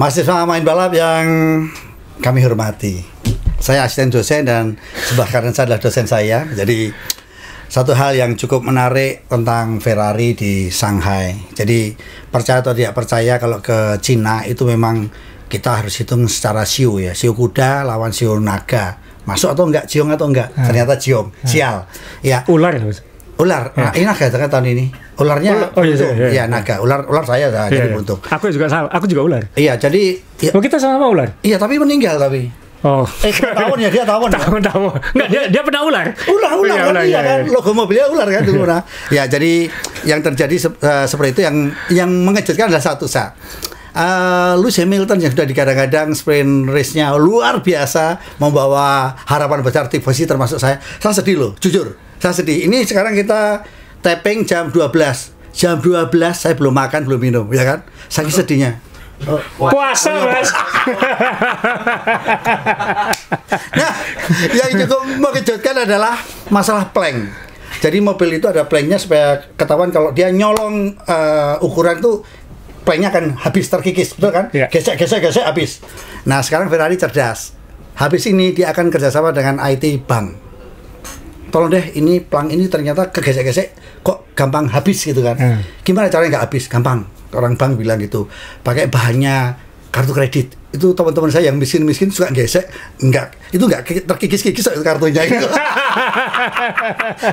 Mahasiswa main balap yang kami hormati. Saya asisten dosen dan sebelah kanan saya adalah dosen saya. Jadi satu hal yang cukup menarik tentang Ferrari di Shanghai. Jadi percaya atau tidak percaya kalau ke Cina itu memang kita harus hitung secara siu ya. Siu kuda lawan siu naga. Masuk atau enggak, ciong atau enggak. Ternyata ciong, sial. Ya. Ular. Ular. Nah, ini naga kan tahun ini. Ularnya iya, naga. Ular saya jadi beruntung. Aku juga ular. Iya, jadi oh, kita sama ular. Iya, tapi meninggal tapi. Oh, tahun ya dia tahun. Enggak, dia pernah ular. Ular iya kan. Logo mobilnya ular kan dulu. Ya, jadi yang terjadi seperti itu yang mengejutkan adalah satu saat. Lewis Hamilton yang sudah digadang-gadang sprint race-nya luar biasa, membawa harapan besar tifosi termasuk saya sedih loh, jujur. Saya sedih. Ini sekarang kita taping jam 12. Jam 12 saya belum makan, belum minum, ya kan? Saking sedihnya. Puasa, Mas. Nah, yang cukup mengejutkan adalah masalah plank. Jadi mobil itu ada planknya supaya ketahuan kalau dia nyolong ukuran itu planknya akan habis terkikis, betul kan? Yeah. Gesek habis. Nah, sekarang Ferrari cerdas. Habis ini dia akan kerjasama dengan IT Bank. Tolong deh, ini plank ini ternyata kegesek-gesek kok gampang habis gitu kan? Gimana caranya nggak habis? Gampang. Orang bank bilang gitu, pakai bahannya kartu kredit. Itu teman-teman saya yang miskin suka gesek, itu enggak terkikis-kikis kartunya gitu.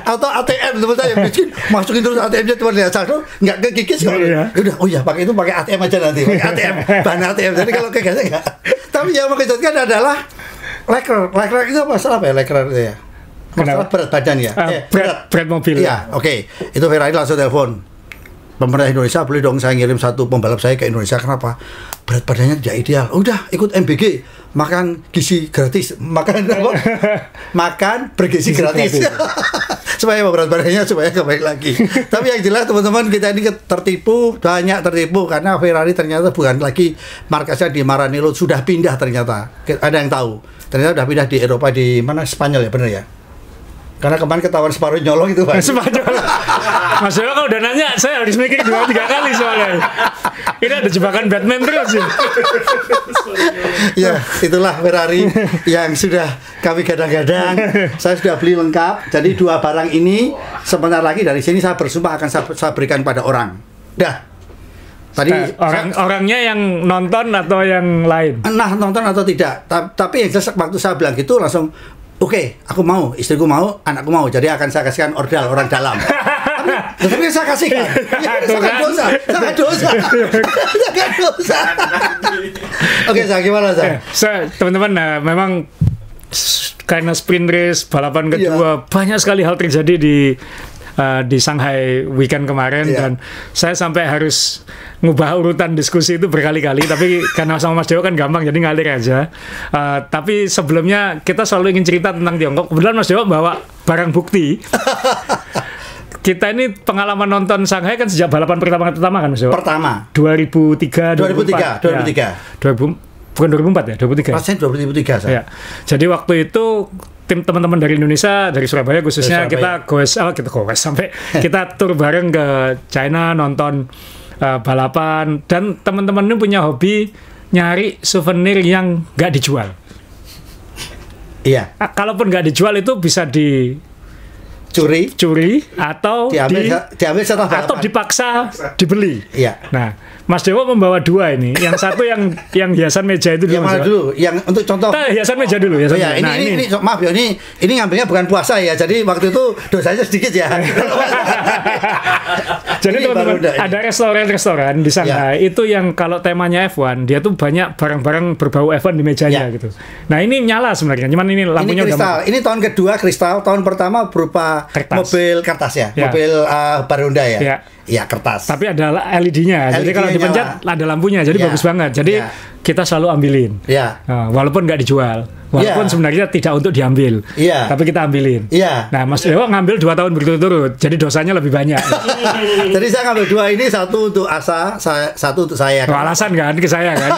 Atau ATM teman saya yang miskin masukin terus ATM-nya cuma lihat saldo, enggak kekikis kok. Udah, oh ya pakai ATM aja nanti, pakai ATM, bahan ATM. Jadi kalau kegesek enggak. Tapi yang mengejutkan adalah leker itu masalah apa ya leker itu ya? Masalah berat badan ya? Berat mobil. Iya, oke. Itu Ferrari langsung telepon. Pemerintah Indonesia, boleh dong saya ngirim satu pembalap saya ke Indonesia. Kenapa? Berat badannya tidak ideal. Udah, ikut MBG, makan gizi gratis, makan bergizi gratis. Supaya berat badannya supaya kembali lagi. Tapi yang jelas teman-teman, kita ini banyak tertipu karena Ferrari ternyata bukan lagi markasnya di Maranello, sudah pindah ternyata. Ada yang tahu? Ternyata sudah pindah di Eropa, di mana, Spanyol ya, benar ya? Karena kemarin ketahuan separuh nyolong itu Pak. Separuh. Mas Dewa kalau udah nanya, saya harus mikir 2-3 kali soalnya. Ini ada jebakan Batman terus sih. Ya, itulah Ferrari yang sudah kami gadang-gadang. Saya sudah beli lengkap. Jadi 2 barang ini sebentar lagi dari sini saya bersumpah akan saya berikan pada orang. Dah. Tadi orangnya yang nonton atau yang lain? Nah, nonton atau tidak. Tapi yang jelas waktu saya bilang gitu langsung oke, aku mau, istriku mau, anakku mau. Jadi akan saya kasihkan ordal orang dalam. Tapi saya kasihkan. Sangat dosa. Oke, saya gimana saya? Teman-teman, memang karena sprint race balapan kedua banyak sekali hal terjadi di Shanghai weekend kemarin dan saya sampai harus ngubah urutan diskusi itu berkali-kali, tapi karena sama Mas Dewo kan gampang jadi ngalir aja. Tapi sebelumnya kita selalu ingin cerita tentang Tiongkok. Kebetulan Mas Dewo bawa barang bukti. Kita ini pengalaman nonton Shanghai kan sejak balapan pertama kan Mas Dewo? Pertama 2003 bukan 2004 ya, 2003. Pasien 2003 saya. Ya. Jadi waktu itu tim teman-teman dari Indonesia, dari Surabaya khususnya, kita goes sampai kita tur bareng ke China nonton balapan, dan teman-teman ini punya hobi nyari souvenir yang nggak dijual. Iya. Kalaupun nggak dijual itu bisa dicuri atau diambil setelah balapan, atau dipaksa dibeli. Iya. Nah, Mas Dewo membawa 2 ini. Yang satu yang hiasan meja itu yang mana dulu? Yang untuk contoh. Kita hiasan meja dulu ya. Ini maaf ya, ini ngambilnya bukan puasa ya. Jadi waktu itu dosanya sedikit ya. Jadi teman-teman, ada restoran di Shanghai itu yang kalau temanya F1, dia tuh banyak barang-barang berbau F1 di mejanya gitu. Nah, ini nyala sebenarnya. Cuman ini lampunya ini kristal. Ini tahun kedua kristal, tahun pertama berupa mobil kertas ya. Mobil Honda ya. Iya, kertas. Tapi ada LED-nya. Jadi kalau dipencet ada lampunya. Jadi bagus banget. Jadi kita selalu ambilin. Walaupun nggak dijual. Walaupun sebenarnya tidak untuk diambil. Tapi kita ambilin. Nah, Mas Dewo ngambil 2 tahun berturut-turut. Jadi dosanya lebih banyak. Jadi saya ngambil 2 ini, satu untuk Asa, satu untuk saya. Alasan kan ke saya kan.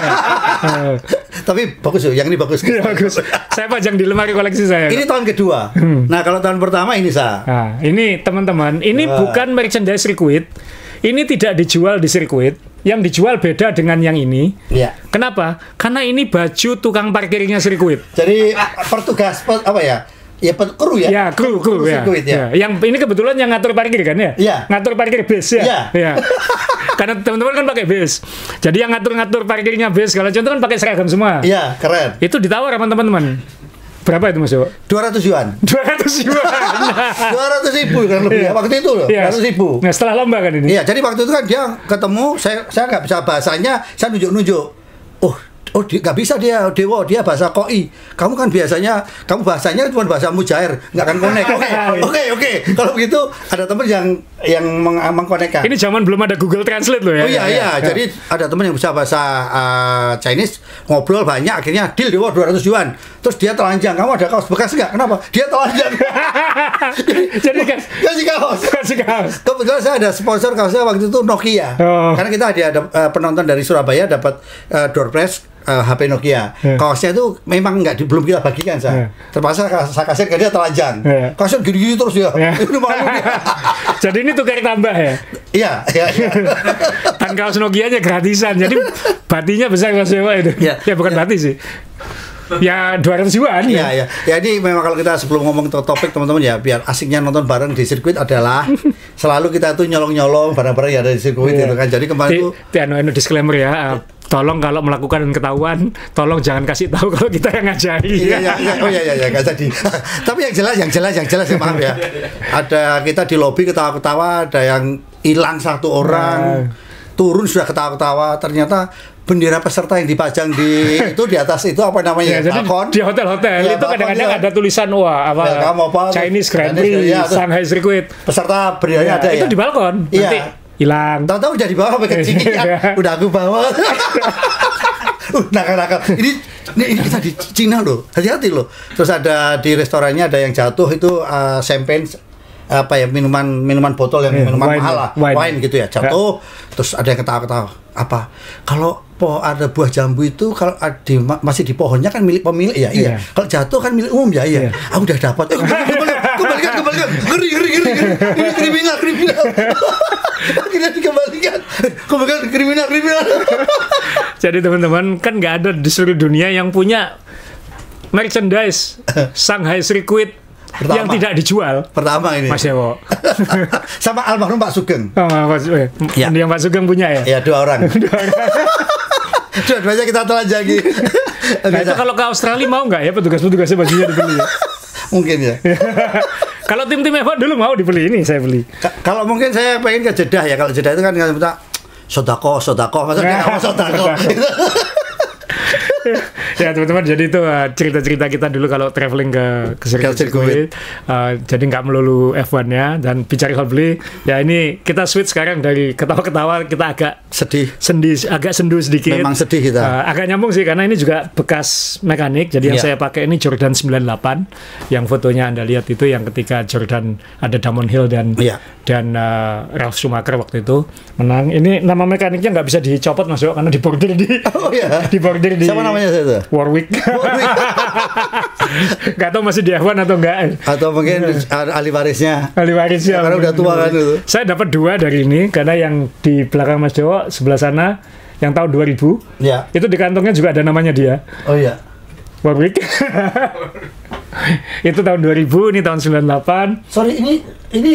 Tapi bagus loh, yang ini bagus. Bagus. Saya pajang di lemari koleksi saya. Ini tahun kedua. Nah, kalau tahun pertama ini saya. Nah, ini teman-teman, ini bukan merchandise sirkuit. Ini tidak dijual di sirkuit. yang dijual beda dengan yang ini. Iya. Kenapa? Karena ini baju tukang parkirnya sirkuit. Jadi petugas apa ya? Ya kru ya. Ya, kru ya. Sirkuit, ya. Ya. Yang ini kebetulan yang ngatur parkir kan ya? Iya. Ngatur parkir bis ya. Iya. Ya. Karena teman-teman kan pakai bis. Jadi yang ngatur-ngatur parkirnya bis kalau contoh kan pakai seragam semua. Iya, keren. Itu ditawar sama teman-teman. Berapa itu Mas Yo? 200 yuan. 200 yuan. 200.000 kan lebih ya waktu itu loh. Iya. 200.000. Nah, setelah lomba kan ini. Iya, jadi waktu itu kan dia ketemu, saya nggak bisa bahasanya, saya nunjuk-nunjuk. Nggak bisa dia Dewo, dia bahasa koi. Kamu kan biasanya, kamu bahasanya cuma bahasa mujair, nggak akan connect. Oke. Kalau begitu ada teman yang mengkonekkan. Ini zaman belum ada Google Translate loh ya. Oh iya. Jadi ada teman yang bisa bahasa Chinese, ngobrol banyak, akhirnya deal Dewo 200 yuan. Terus dia telanjang, kamu ada kaos bekas nggak? Kenapa? Dia telanjang. Jadi kan kasih kaos. Kebetulan saya ada sponsor kaosnya waktu itu Nokia. Karena kita ada penonton dari Surabaya dapat door prize HP Nokia. Kaosnya itu memang belum kita bagikan saya. Terpaksa saya kasih ke dia telanjang. Kaosnya gini-gini terus ya. Ini malu dia. Jadi ini tukar tambah ya? Iya. Dan kaos Nokia-nya gratisan. Jadi batinya besar Mas Dewa itu. Ya bukan bati sih. Ya 200 yuan. Iya. Ya ini memang kalau kita sebelum ngomong topik teman-teman ya, biar asiknya nonton bareng di sirkuit adalah selalu kita tuh nyolong-nyolong barang-barang yang ada di sirkuit itu kan. Jadi kemarin itu disclaimer ya. Tolong kalau melakukan ketahuan, tolong jangan kasih tahu kalau kita yang ngajari. Iya. Oh iya, nggak jadi. Tapi yang jelas ya maaf ya. Ada kita di lobi ketawa-ketawa, ada yang hilang satu orang, turun sudah ketawa-ketawa, ternyata bendera peserta yang dipajang di atas itu apa namanya? Jadi balkon. Di hotel-hotel itu kadang-kadang ada tulisan Chinese Grand Prix, Shanghai Circuit. Peserta benderanya ada ya. Itu di balkon. Nanti hilang. Tahu-tahu udah dibawa sampai ke sini ya. Udah aku bawa. Nakal-nakal. Ini kita di Cina loh. Hati-hati loh. Terus ada di restorannya ada yang jatuh itu champagne minuman botol yang minuman mahal lah, wine gitu ya, jatuh. Terus ada yang ketawa-ketawa. Apa? Kalau ada buah jambu itu kalau masih di pohonnya kan milik pemilik ya. Iya. Kalau jatuh kan milik umum ya. Iya. Aku udah dapat. Kembalikan. Ngeri. Ini kriminal. Akhirnya dikembalikan. Kriminal. Jadi teman-teman kan nggak ada di seluruh dunia yang punya merchandise Shanghai Circuit yang tidak dijual. Pertama ini Mas Dewo. Sama almarhum Pak Sugeng. Ya. Yang Pak Sugeng punya ya? Ya, 2 orang. Dua-duanya kita telanjangi. Nah itu kalau ke Australia mau nggak ya petugas-petugasnya bajunya dibeli ya? Mungkin ya. Kalau tim-tim F1 dulu mau dibeli, ini saya beli. Kalau mungkin saya pengen ke Jeddah ya. Kalau Jeddah itu kan kita sodako. Masa dia nggak mau sodako? Ya teman-teman, jadi itu cerita-cerita kita dulu kalau traveling ke sirkuit. Jadi nggak melulu F1-nya. Dan bicara Hopefully, ya ini kita switch sekarang dari ketawa-ketawa kita agak agak sendu sedikit. Memang sedih kita. Agak nyambung sih karena ini juga bekas mekanik. Jadi yang saya pakai ini Jordan 98. Yang fotonya Anda lihat itu yang ketika Jordan ada Damon Hill dan Ralf Schumacher waktu itu menang. Ini nama mekaniknya nggak bisa dicopot Mas Yo, karena dibordir di siapa namanya itu? Warwick. Gak tahu masih di F1 atau enggak. Atau mungkin ahli warisnya. Karena udah tua kan itu. Saya dapat 2 dari ini karena yang di belakang Mas Dewo sebelah sana yang tahun 2000. Ya. Itu di kantongnya juga ada namanya dia. Oh iya. Warwick. Itu tahun 2000, ini tahun 98. Sorry, ini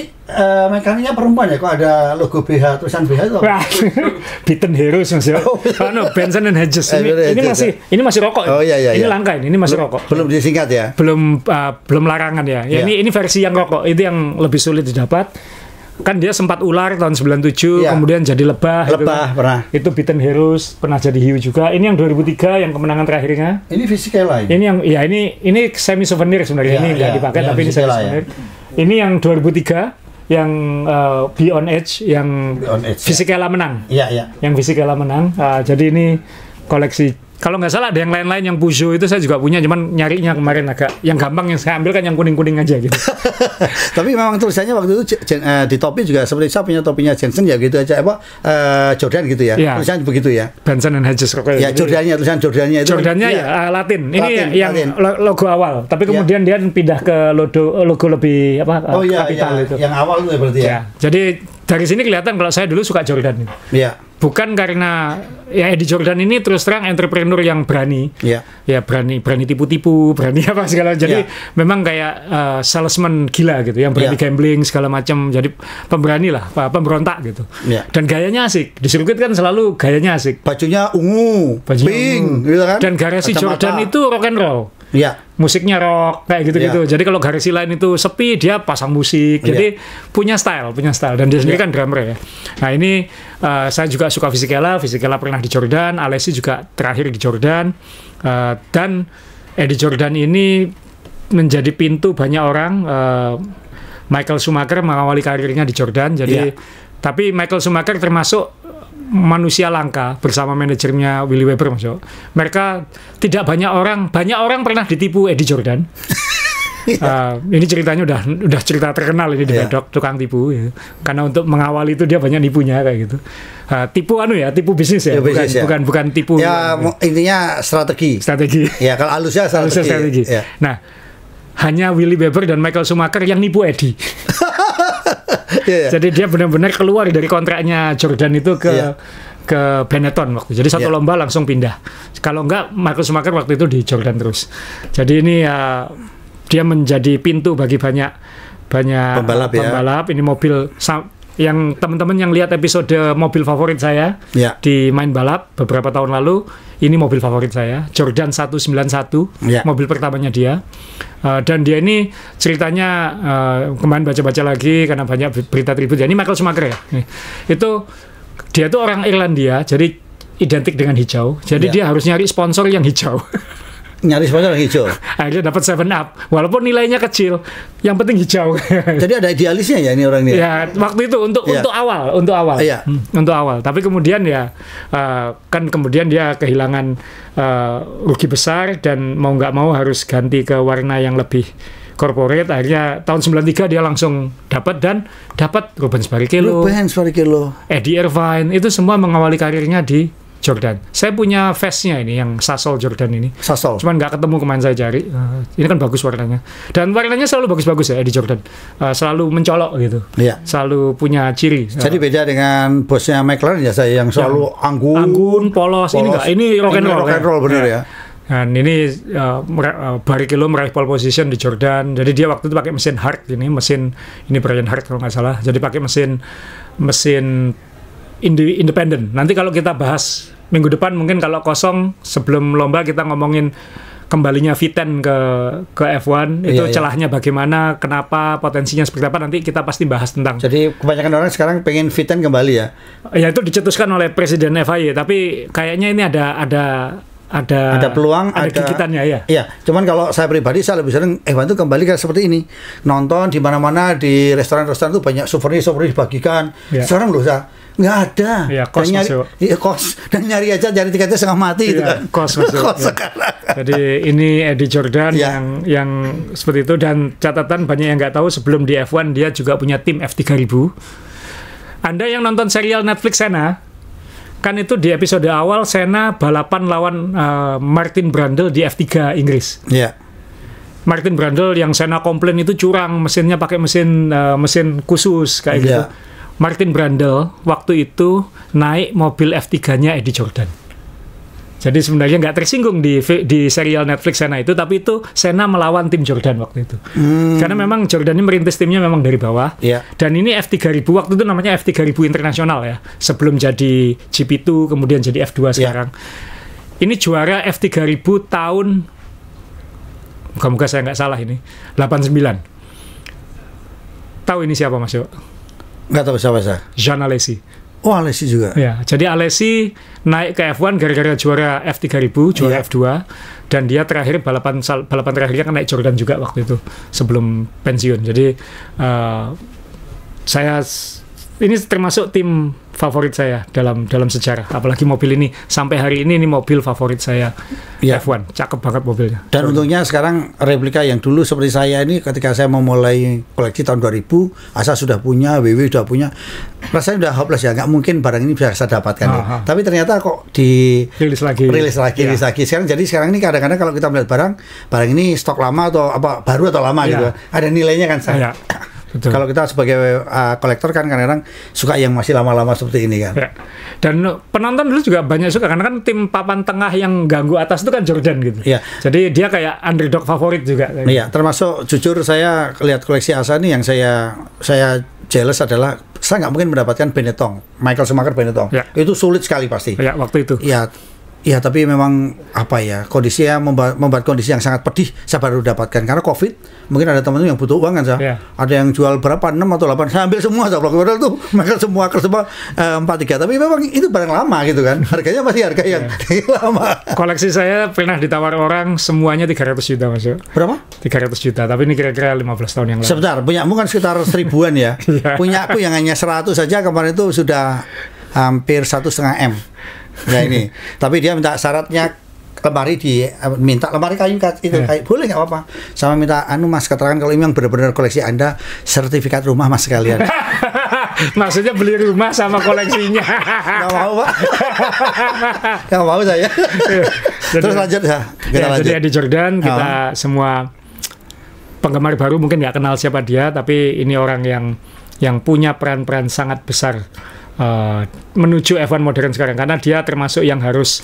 mekaniknya perempuan ya? Kok ada logo BH, tulisan BH itu? Beaten Heroes Mas Yo. No, Benson and Hedges. Ini masih rokok. Oh iya. Ini langka ini masih rokok. Belum disingkat ya? Belum larangan ya. Ini versi yang rokok. Itu yang lebih sulit didapat. Kan dia sempat ular tahun 97, kemudian jadi lebah pernah. Itu Beaten Heroes, pernah jadi hiu juga. Ini yang 2003 yang kemenangan terakhirnya. Ini Fisichella ini yang ini semi souvenir sebenarnya. Ini nggak dipakai tapi ini semi souvenir. Ini yang 2003 yang Beyond Edge yang Fisichella menang. Iya. Yang Fisichella menang. Jadi ini koleksi. Kalau nggak salah ada yang lain-lain yang Peugeot itu saya juga punya, cuman nyarinya kemarin agak yang gampang yang saya ambil kan yang kuning-kuning aja gitu. Tapi memang tulisannya waktu itu di topi juga seperti saya punya topinya Jensen ya gitu aja Jordan gitu ya. Tulisannya begitu ya. Benson and Hedges rokok. Ya Jordannya, tulisan Jordannya itu. Jordannya Latin. Ini yang logo awal, tapi kemudian dia pindah ke logo lebih kapital itu. Yang awal itu berarti ya. Jadi dari sini kelihatan kalau saya dulu suka Jordan. Iya. bukan karena ya Eddie Jordan ini terus terang entrepreneur yang berani, ya berani tipu-tipu, berani apa segala. Jadi memang kayak salesman gila gitu, yang berani gambling segala macam. Jadi pemberani lah, pemberontak gitu. Dan gayanya asik. Di sirkuit kan selalu gayanya asik. Bajunya ungu, pink, gitu kan. Dan garasi Jordan itu rock and roll. Musiknya rock kayak gitu-gitu. Jadi kalau garasi lain itu sepi, dia pasang musik. Jadi punya style. Dan dia sendiri kan drummer ya. Nah ini saya juga suka Fisichella pernah di Jordan, Alessi juga terakhir di Jordan. Dan Eddie Jordan ini menjadi pintu banyak orang. Michael Schumacher mengawali karirnya di Jordan. Jadi tapi Michael Schumacher termasuk manusia langka bersama manajernya Willy Weber, Mas Yo. Mereka tidak banyak orang pernah ditipu Eddie Jordan. Ini ceritanya udah cerita terkenal ini di Bedok, tukang tipu ya. Karena untuk mengawali itu dia banyak nipunya kayak gitu. Tipu bisnis ya, bukan tipu. Ya intinya strategi. Ya kalau halusnya strategi. Nah, hanya Willy Weber dan Michael Schumacher yang nipu Eddie. Jadi dia benar-benar keluar dari kontraknya Jordan itu ke Benetton waktu. Jadi satu lomba langsung pindah. Kalau enggak, Michael Schumacher waktu itu di Jordan terus. Jadi ini dia menjadi pintu bagi banyak pembalap. Ini mobil yang teman-teman yang lihat episode mobil favorit saya di Main Balap beberapa tahun lalu, ini mobil favorit saya, Jordan 191, mobil pertamanya dia. Dan dia ini ceritanya kemarin baca-baca lagi karena banyak berita tribut. Ini Michael Schumacher ya. Dia tuh orang Irlandia, jadi identik dengan hijau. Jadi dia harus nyari sponsor yang hijau. Nyari sponsor yang hijau. Akhirnya dapat 7up, walaupun nilainya kecil, yang penting hijau. Jadi ada idealisnya ya ini orang ini. Ya waktu itu untuk awal. Untuk awal. Tapi kemudian kan kemudian dia kehilangan rugi besar dan mau nggak mau harus ganti ke warna yang lebih corporate. Akhirnya tahun 93 dia langsung dapat Rubens Barrichello, Eddie Irvine, itu semua mengawali karirnya di Jordan. Saya punya vestnya ini yang Sasol Jordan ini. Cuman nggak ketemu kemarin saya cari. Ini kan bagus warnanya. Dan warnanya selalu bagus-bagus ya Eddie Jordan. Selalu mencolok gitu. Selalu punya ciri. Jadi beda dengan bosnya McLaren ya saya yang selalu anggun, polos. Ini enggak. Ini rock and roll bener ya. Dan ini Barrichello meraih pole position di Jordan. Jadi dia waktu itu pakai mesin Hart ini Brian Hart kalau nggak salah. Jadi pakai mesin independen. Nanti kalau kita bahas minggu depan mungkin kalau kosong sebelum lomba kita ngomongin kembalinya V10 ke F1 itu celahnya bagaimana, kenapa, potensinya seperti apa, nanti kita pasti bahas tentang. Jadi kebanyakan orang sekarang pengen V10 kembali ya. Ya itu dicetuskan oleh Presiden FIA, tapi kayaknya ini ada peluang, ada gigitannya ya. Iya, cuman kalau saya pribadi saya lebih sering F1 itu kembali kayak seperti ini. Nonton di mana-mana di restoran-restoran itu banyak souvenir dibagikan. Sekarang loh nggak ada. Dan nyari tiketnya setengah mati itu kan. Kos sekarang. Jadi ini Eddie Jordan yang seperti itu, dan catatan banyak yang nggak tahu sebelum di F1 dia juga punya tim F3000. Anda yang nonton serial Netflix Senna, kan itu di episode awal Senna balapan lawan Martin Brundle di F3 Inggris. Martin Brundle yang Senna komplain itu curang, mesinnya pakai mesin khusus kayak gitu. Martin Brundle waktu itu naik mobil F3-nya Eddie Jordan. Jadi sebenarnya nggak tersinggung di serial Netflix Senna itu, tapi itu Senna melawan tim Jordan waktu itu. Karena memang Jordan ini merintis timnya memang dari bawah. Dan ini F3000 waktu itu namanya F3000 internasional ya. Sebelum jadi GP2 kemudian jadi F2 sekarang. Ini juara F3000 tahun, moga-moga saya nggak salah ini, 89. Tahu ini siapa Mas Yo? Nggak tahu siapa saya. Jean Alesi. Oh, Alesi juga. Ya, jadi Alesi naik ke F1 gara-gara juara F3000, juara F2, dan dia terakhir balapan terakhirnya kan naik Jordan juga waktu itu sebelum pensiun. Jadi ini termasuk tim favorit saya dalam sejarah. Apalagi mobil ini sampai hari ini mobil favorit saya. F1, cakep banget mobilnya. Dan untungnya sekarang replika yang dulu seperti saya ini, ketika saya memulai koleksi tahun 2000, Asa sudah punya, WW sudah punya, rasanya udah hopeless ya, nggak mungkin barang ini bisa saya dapatkan. Tapi ternyata kok rilis lagi. Sekarang ini kadang-kadang kalau kita melihat barang ini stok lama atau apa baru atau lama gitu, ada nilainya kan saya. Betul. Kalau kita sebagai kolektor kan kadang-kadang suka yang masih lama-lama seperti ini kan. Ya. Dan penonton dulu juga banyak suka karena kan tim papan tengah yang ganggu atas itu kan Jordan gitu. Iya. Jadi dia kayak underdog favorit juga. Iya, termasuk jujur saya lihat koleksi Asa ini yang saya jealous adalah saya nggak mungkin mendapatkan Benetton, Michael Schumacher Benetton. Ya. Itu sulit sekali pasti. Ya, waktu itu. Iya, tapi memang apa ya, kondisinya membuat kondisi yang sangat pedih saya baru dapatkan karena COVID. Mungkin ada teman-teman yang butuh uang kan, saya. Yeah. Ada yang jual berapa 6 atau 8, saya ambil semua, saya padahal tuh mereka semua 43. Tapi memang itu barang lama gitu kan. Harganya masih harga yang lama. Koleksi saya pernah ditawar orang semuanya 300 juta Mas. Berapa? 300 juta, tapi ini kira-kira 15 tahun yang lalu. Sebentar, punyamu kan sekitar 1000-an ya. Punya aku yang hanya 100 saja kemarin itu sudah hampir 1,5 M. Nah ini, tapi dia minta syaratnya minta lemari kayu itu kayu boleh nggak apa-apa, sama minta Mas keterangan kalau ini yang benar-benar koleksi Anda, sertifikat rumah Mas sekalian. Maksudnya beli rumah sama koleksinya. Nggak mau Pak. Nggak mau saya. Terus lanjut ya, kita lanjut. Jadi Eddie Jordan kita semua penggemar baru mungkin nggak kenal siapa dia, tapi ini orang yang punya peran-peran sangat besar menuju F1 modern sekarang, karena dia termasuk yang harus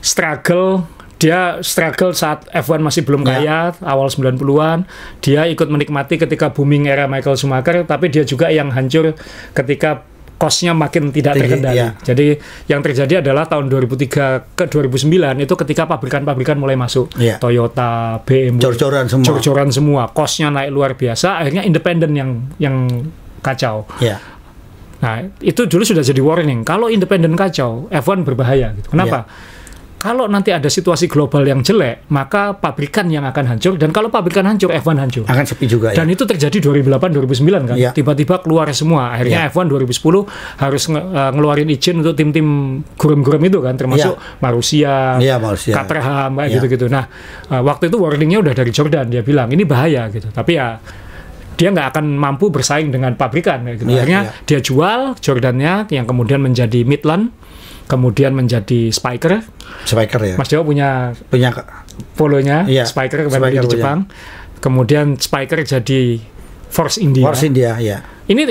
struggle. Dia struggle saat F1 masih belum kaya, awal 90-an. Dia ikut menikmati ketika booming era Michael Schumacher, tapi dia juga yang hancur ketika cost-nya makin tidak terkendali. Jadi yang terjadi adalah tahun 2003 ke 2009 itu ketika pabrikan-pabrikan mulai masuk. Toyota, BMW, jor-joran semua. Cost-nya naik luar biasa, akhirnya independen yang kacau. Nah, itu dulu sudah jadi warning. Kalau independen kacau, F1 berbahaya. Gitu. Kenapa? Kalau nanti ada situasi global yang jelek, maka pabrikan yang akan hancur. Dan kalau pabrikan hancur, F1 hancur. Akan sepi juga. Dan itu terjadi 2008-2009 kan. Tiba-tiba keluar semua. Akhirnya F1 2010 harus ngeluarin izin untuk tim-tim gurum-gurum itu kan. Termasuk Marussia, Caterham, kayak gitu-gitu. Nah, waktu itu warningnya udah dari Jordan. Dia bilang, ini bahaya gitu. Tapi ya dia nggak akan mampu bersaing dengan pabrikan. Gitu. Akhirnya dia jual Jordannya yang kemudian menjadi Midland, kemudian menjadi Spiker ya. Mas Dewa punya polonya, Spiker kembali di Jepang. Kemudian Spiker jadi Force India. Ini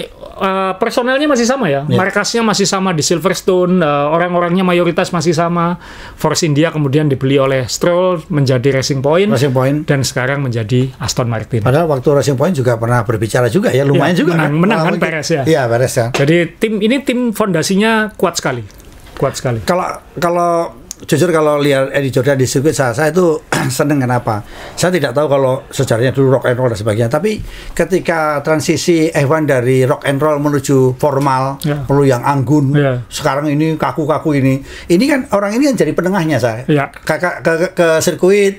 personelnya masih sama ya, markasnya masih sama di Silverstone, orang-orangnya mayoritas masih sama. Force India kemudian dibeli oleh Stroll menjadi Racing Point, dan sekarang menjadi Aston Martin. Padahal waktu Racing Point juga pernah berbicara juga ya, lumayan juga menang kan Perez ya. Iya, Perez ya. Jadi tim fondasinya kuat sekali. Kalau jujur kalau lihat Eddie Jordan di sirkuit saya itu seneng. Kenapa? Saya tidak tahu kalau sejarahnya dulu rock and roll dan sebagainya, tapi ketika transisi F1 dari rock and roll menuju formal, perlu yang anggun, sekarang ini kaku-kaku ini kan orang ini yang jadi penengahnya saya. Ke sirkuit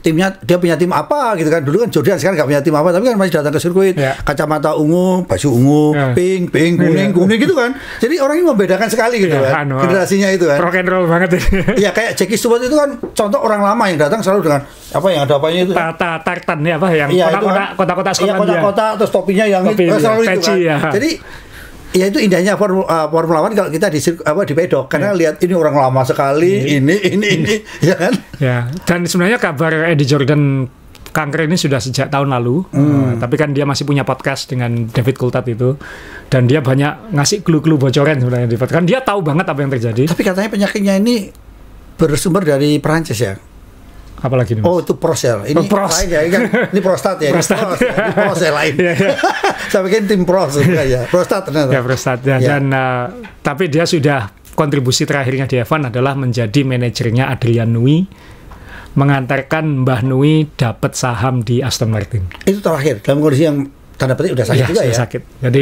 timnya, dia punya tim apa gitu kan. Dulu kan Jordan, sekarang nggak punya tim apa, tapi kan masih datang ke sirkuit, kacamata ungu, baju ungu, pink, kuning gitu kan. Jadi orang ini membedakan sekali gitu kan, generasinya itu kan. Rock and roll banget. Iya, kayak Jackie Stewart itu kan contoh orang lama yang datang selalu dengan apa yang ada apanya itu. Tartan ya, apa yang kota-kota Skotlandia. Iya, kota-kota terus topinya yang selalu itu kan. Jadi ya itu indahnya Formula One kalau kita di pedok, karena lihat ini orang lama sekali, ini ya kan. Ya, dan sebenarnya kabar Eddie Jordan kanker ini sudah sejak tahun lalu, tapi kan dia masih punya podcast dengan David Coulthard itu, dan dia banyak ngasih clue-clue bocoran sebenarnya di podcast. Kan dia tahu banget apa yang terjadi. Tapi katanya penyakitnya ini bersumber dari Perancis ya. Apalagi nih, Mas? Oh, itu pros ya. Ini lain ya, ini prostat ya. Prostat. Ini pros ya lain. Saya bikin tim pros ya. Prostat ternyata. Ya, prostat ya. Dan tapi dia sudah kontribusi terakhirnya di F1 adalah menjadi manajernya Adrian Newey, mengantarkan Mbah Newey dapat saham di Aston Martin. Itu terakhir dalam kondisi yang tanda petik udah sakit juga ya. Sakit. Jadi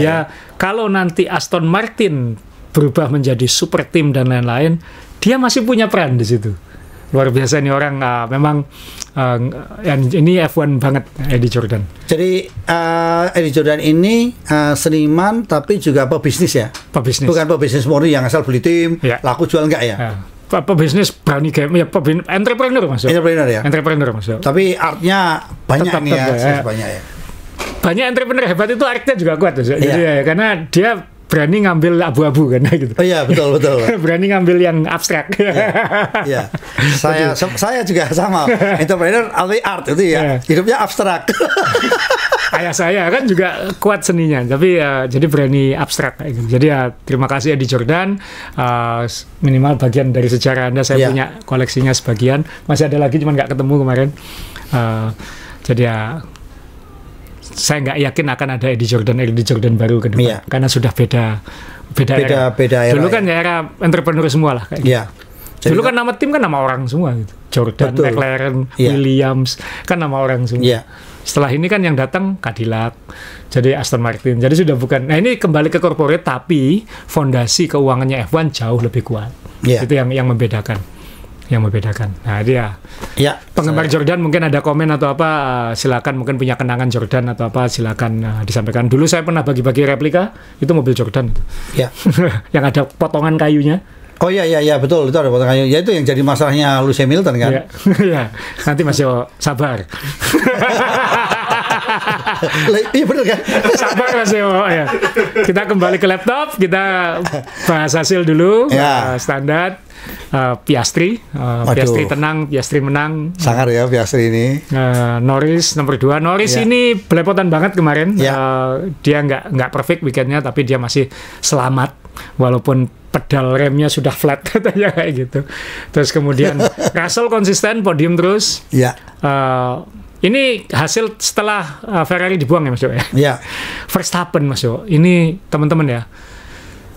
dia kalau nanti Aston Martin berubah menjadi super team dan lain-lain, dia masih punya peran di situ. Luar biasa nih orang, memang ini F1 banget Eddie Jordan. Jadi Eddie Jordan ini seniman tapi juga pebisnis ya. Pebisnis. Bukan pebisnis murni yang asal beli tim, laku jual enggak ya. Pebisnis berani game ya, entrepreneur Mas. Entrepreneur ya. Entrepreneur Mas. Tapi artnya banyak nih ya, banyak ya. Banyak entrepreneur hebat itu artnya juga kuat Mas. Jadi karena dia berani ngambil abu-abu kan gitu. Oh iya, betul. Berani ngambil yang abstrak. Iya. Saya juga sama. Entrepreneur always art itu ya. Hidupnya abstrak. kayak saya kan juga kuat seninya, tapi jadi berani abstrak kayak gitu. Jadi ya terima kasih Eddie Jordan, minimal bagian dari sejarah Anda saya punya koleksinya sebagian, masih ada lagi cuman nggak ketemu kemarin. Jadi ya saya nggak yakin akan ada Eddie Jordan baru ke depan, karena sudah beda era. Dulu kan era entrepreneur semua lah kayak gitu. Dulu kan nama tim kan nama orang semua gitu. Jordan, McLaren, Williams kan nama orang semua. Setelah ini kan yang datang Cadillac, jadi Aston Martin. Jadi sudah bukan. Nah ini kembali ke corporate, tapi fondasi keuangannya F1 jauh lebih kuat. Itu yang membedakan. Nah dia penggemar Jordan mungkin ada komen atau apa, silakan, mungkin punya kenangan Jordan atau apa, silakan disampaikan. Dulu saya pernah bagi-bagi replika itu mobil Jordan itu. Yang ada potongan kayunya. Oh iya betul, itu ada potongan kayu. Ya itu yang jadi masalahnya Lewis Hamilton kan. Iya. Nanti masih sabar. Iya benar kan? Sabar Mas Yo ya. Kita kembali ke laptop, kita bahas hasil dulu. Standar Piastri tenang, Piastri menang. Sangar ya Piastri ini. Norris nomor 2. Norris ini belepotan banget kemarin. Dia nggak perfect weekendnya, tapi dia masih selamat walaupun pedal remnya sudah flat katanya kayak gitu. Terus kemudian Russell konsisten podium terus. Ini hasil setelah Ferrari dibuang ya Mas Yo ya. Verstappen Mas Yo, ini teman-teman ya,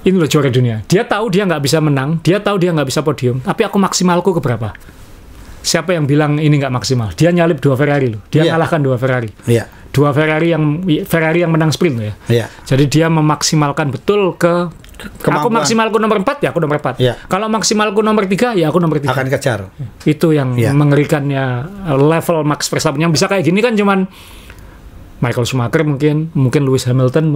ini loh juara dunia. Dia tahu dia nggak bisa menang, dia tahu dia nggak bisa podium, tapi aku maksimalku ke berapa? Siapa yang bilang ini nggak maksimal? Dia nyalip 2 Ferrari loh, dia ngalahkan 2 Ferrari. 2 Ferrari yang menang sprint loh ya. Jadi dia memaksimalkan betul ke aku maksimalku nomor 4 ya aku nomor 4. Kalau maksimalku nomor 3 ya aku nomor 3. Akan kejar. Itu yang mengerikannya level Max Verstappen. Yang bisa kayak gini kan cuman Michael Schumacher mungkin Lewis Hamilton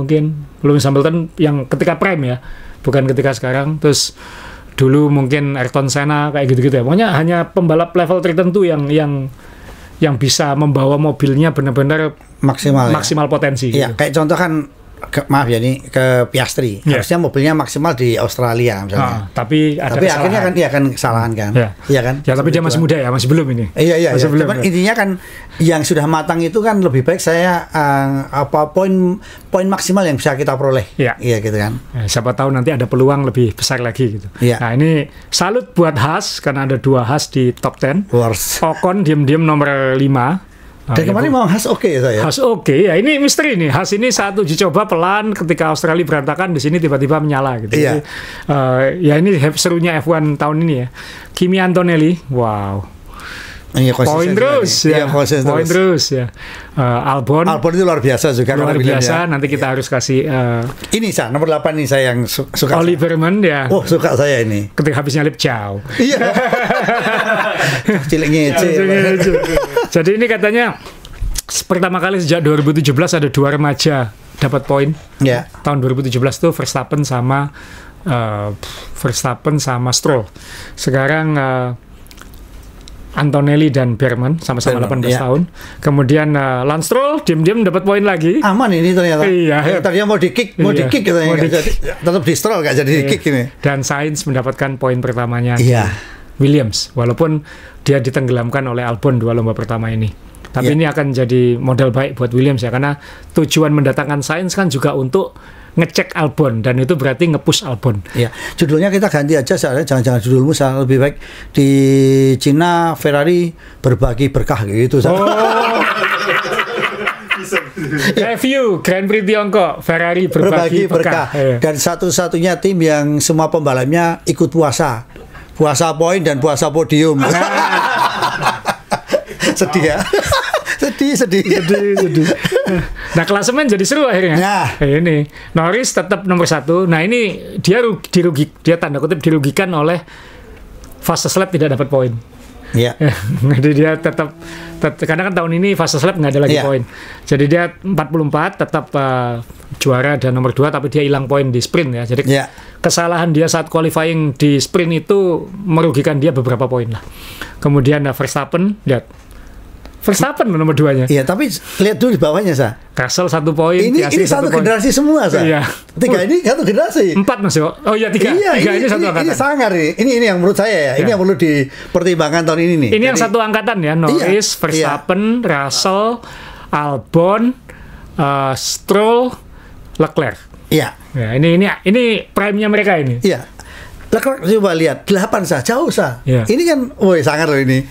yang ketika prime ya, bukan ketika sekarang. Terus dulu mungkin Ayrton Senna kayak gitu-gitu ya. Pokoknya hanya pembalap level tertentu yang bisa membawa mobilnya benar-benar maksimal potensi. Gitu. Kayak contoh kan maaf ya nih ke Piastri, harusnya mobilnya maksimal di Australia misalnya. Tapi akhirnya kan dia akan kesalahan kan. Iya kan? Ya tapi dia masih muda ya, masih belum ini. Masih belum. Cuman intinya kan yang sudah matang itu kan lebih baik saya poin maksimal yang bisa kita peroleh. Iya gitu kan. Siapa tahu nanti ada peluang lebih besar lagi gitu. Nah, ini salut buat Haas karena ada 2 Haas di top 10. Ocon diam-diam nomor 5. Dan kemarin mau Haas ya saya. Haas ya, ini misteri nih. Haas ini saat uji coba pelan, ketika Australia berantakan, di sini tiba-tiba menyala gitu. Jadi, ya ini serunya F1 tahun ini ya. Kimi Antonelli, wow. Poin terus ya. Albon itu luar biasa juga. Luar biasa. Nanti kita harus kasih ini nomor 8 nih saya yang suka. Oliverman ya. Oh suka saya ini. Ketika habis nyalip jauh. Iya. Cilik ngece. Jadi ini katanya pertama kali sejak 2017 ada 2 remaja dapat poin. Tahun 2017 tuh Verstappen sama Stroll. Sekarang Antonelli dan Berman sama-sama 18 tahun. Kemudian Lance Stroll diam-diam dapat poin lagi. Aman ini ternyata. Tadinya mau di-kick katanya. Tetap di Stroll nggak jadi di-kick ini. Dan Sainz mendapatkan poin pertamanya di Williams, walaupun dia ditenggelamkan oleh Albon 2 lomba pertama ini. Tapi ini akan jadi modal baik buat Williams ya, karena tujuan mendatangkan Sainz kan juga untuk ngecek Albon, dan itu berarti nge-push Albon. Judulnya kita ganti aja, jangan judulmu lebih baik di Cina Ferrari berbagi berkah gitu. Review Grand Prix Tiongkok, Ferrari berbagi berkah. Dan satu-satunya tim yang semua pembalapnya ikut puasa poin dan puasa podium. Sedih ya. sedih. Nah, klasemen jadi seru akhirnya. Ini Norris tetap nomor 1. Nah, ini dia tanda kutip dirugikan oleh fastest lap tidak dapat poin. Jadi dia tetap karena kan tahun ini fastest lap nggak ada lagi poin. Jadi dia 44 tetap juara dan nomor 2, tapi dia hilang poin di sprint ya. Jadi kesalahan dia saat qualifying di sprint itu merugikan dia beberapa poin lah. Kemudian Verstappen nomor 2-nya. Tapi lihat dulu di bawahnya, Russell 1 poin. Ini satu generasi semua, 3 ini satu generasi. 4 Mas Yo. Oh iya 3. Ini satu angkatan. Ini sangar ini yang menurut saya ya. Ini yang perlu dipertimbangkan tahun ini nih. Ini yang satu angkatan ya. Norris, Verstappen, Russell, Albon, Stroll, Leclerc. Iya. Ya, ini prime-nya mereka ini. Iya. Leclerc coba lihat 8 sah, jauh sah. Iya. Ini kan, woi sangat loh ini.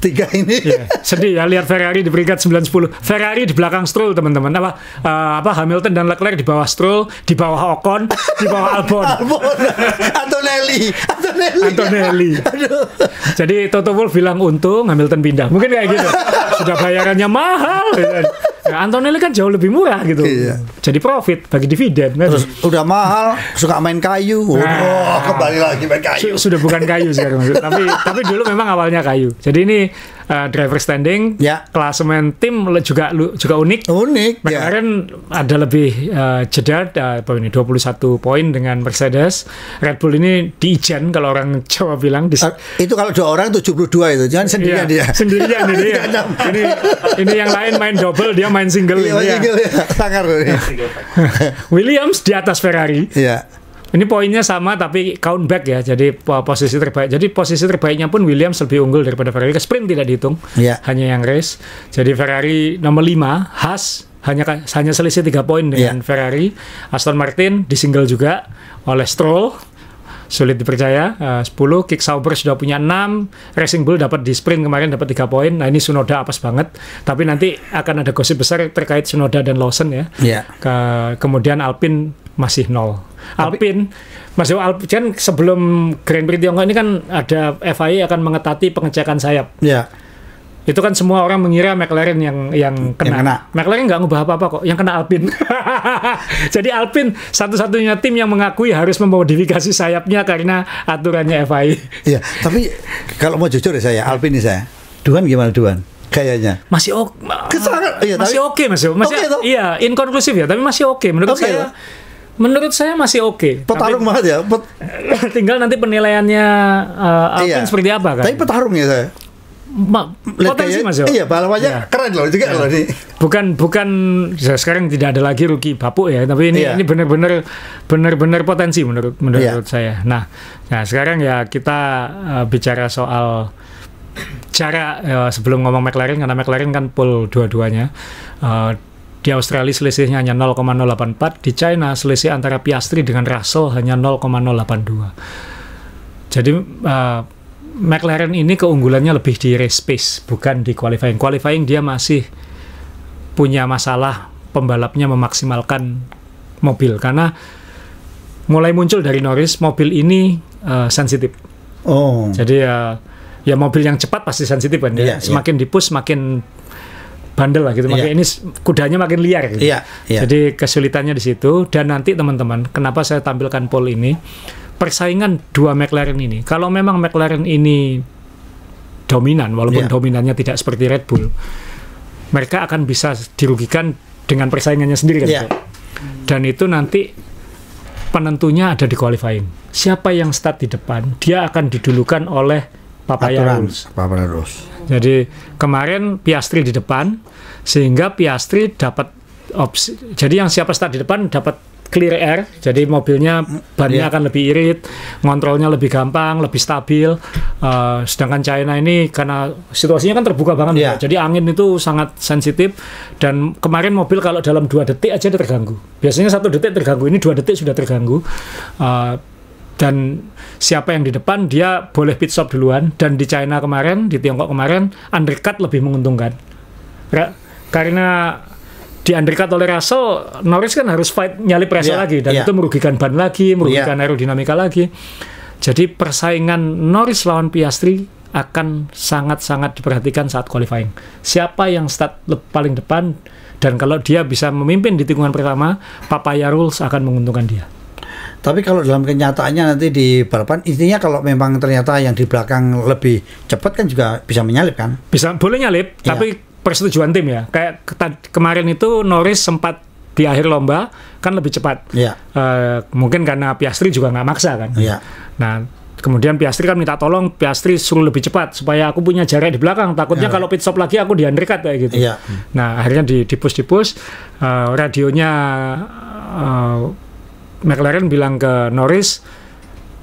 3 ini. Yeah. Sedih ya lihat Ferrari di peringkat 9-10. Ferrari di belakang Stroll teman-teman. Apa Hamilton dan Leclerc di bawah Stroll, di bawah Ocon, di bawah Albon. Antonelli. Aduh. Jadi Toto Wolff bilang untung Hamilton pindah. Mungkin kayak gitu. Sudah bayarannya mahal. Gitu. Nah, Antonelli kan jauh lebih murah gitu. Iya. Jadi profit bagi dividen. Terus udah mahal, suka main kayu. Kembali lagi main kayu. Sudah bukan kayu sekarang. tapi dulu memang awalnya kayu. Jadi ini driver standing, ya. klasemen tim juga unik. McLaren ada lebih jeda, 21 poin dengan Mercedes. Red Bull ini diijen kalau orang Jawa bilang. Itu kalau 2 orang 72 itu, jangan sendirian dia. Sendirian dia. ini yang lain main double, dia main single. Single ya. Sangar. Williams di atas Ferrari. Iya. Ini poinnya sama tapi count back ya, jadi posisi terbaik. Jadi posisi terbaiknya pun Williams lebih unggul daripada Ferrari. Sprint tidak dihitung, hanya yang race. Jadi Ferrari nomor 5, Haas hanya selisih 3 poin dengan Ferrari. Aston Martin di single juga oleh Stroll, sulit dipercaya. 10, Kick Sauber sudah punya 6, Racing Bull dapat di sprint kemarin dapat 3 poin. Nah ini Tsunoda apes banget. Tapi nanti akan ada gosip besar terkait Tsunoda dan Lawson ya. Kemudian Alpine masih 0. Alpine kan sebelum Grand Prix Tiongkok ini kan ada FIA akan mengetati pengecekan sayap. Itu kan semua orang mengira McLaren yang kena. McLaren nggak ngubah apa-apa kok, yang kena Alpine. Jadi Alpine satu-satunya tim yang mengakui harus memodifikasi sayapnya karena aturannya FIA. Iya, tapi kalau mau jujur ya saya, Alpine ini saya, Duan gimana Duan? Kayaknya masih oke, iya, inkonklusif ya, tapi masih oke menurut saya. Menurut saya masih oke. Petarung banget ya. Tinggal nanti penilaiannya Alpine seperti apa kan. Tapi petarung ya saya. Potensi Mas. Iya, balapannya keren loh juga loh ini. Bukan sekarang tidak ada lagi rookie bapuk ya, tapi ini benar-benar potensi menurut saya. Nah, sekarang ya kita bicara soal cara sebelum ngomong McLaren, karena McLaren kan pole dua-duanya. Di Australia selisihnya hanya 0,084, di China selisih antara Piastri dengan Russell hanya 0,082. Jadi McLaren ini keunggulannya lebih di race pace, bukan di qualifying. Qualifying dia masih punya masalah pembalapnya memaksimalkan mobil, karena mulai muncul dari Norris, mobil ini sensitif. Jadi ya mobil yang cepat pasti sensitif kan ya. Semakin dipush makin bandel lah gitu, makanya ini kudanya makin liar gitu. Jadi kesulitannya di situ. Dan nanti teman-teman, kenapa saya tampilkan poll ini, persaingan 2 McLaren ini, kalau memang McLaren ini dominan, walaupun dominannya tidak seperti Red Bull, mereka akan bisa dirugikan dengan persaingannya sendiri kan. Dan itu nanti penentunya ada di qualifying. Siapa yang start di depan, dia akan didulukan oleh Papaya Rules. Jadi kemarin Piastri di depan, sehingga Piastri dapat opsi. Jadi yang siapa start di depan dapat clear air, jadi mobilnya bannya akan lebih irit, ngontrolnya lebih gampang, lebih stabil. Sedangkan China ini karena situasinya kan terbuka banget, jadi angin itu sangat sensitif. Dan kemarin mobil kalau dalam 2 detik aja dia terganggu. Biasanya 1 detik terganggu, ini 2 detik sudah terganggu. Dan siapa yang di depan dia boleh pit stop duluan. Dan di China kemarin, di Tiongkok kemarin, undercut lebih menguntungkan karena di undercut oleh Russell, Norris kan harus fight nyalip Russell lagi, dan itu merugikan ban lagi, merugikan aerodinamika lagi. Jadi persaingan Norris lawan Piastri akan sangat-sangat diperhatikan saat qualifying. Siapa yang start paling depan, dan kalau dia bisa memimpin di tikungan pertama, Papaya Rules akan menguntungkan dia. Tapi kalau dalam kenyataannya nanti di balapan, intinya kalau memang ternyata yang di belakang lebih cepat kan juga bisa menyalip kan? Bisa, boleh nyalip, tapi persetujuan tim ya. Kayak kemarin itu Norris sempat di akhir lomba kan lebih cepat. Mungkin karena Piastri juga nggak maksa kan. Nah, kemudian Piastri kan minta tolong, Piastri suruh lebih cepat supaya aku punya jarak di belakang. Takutnya kalau pit stop lagi aku di undercut kayak gitu. Nah, akhirnya di push. Radionya McLaren bilang ke Norris,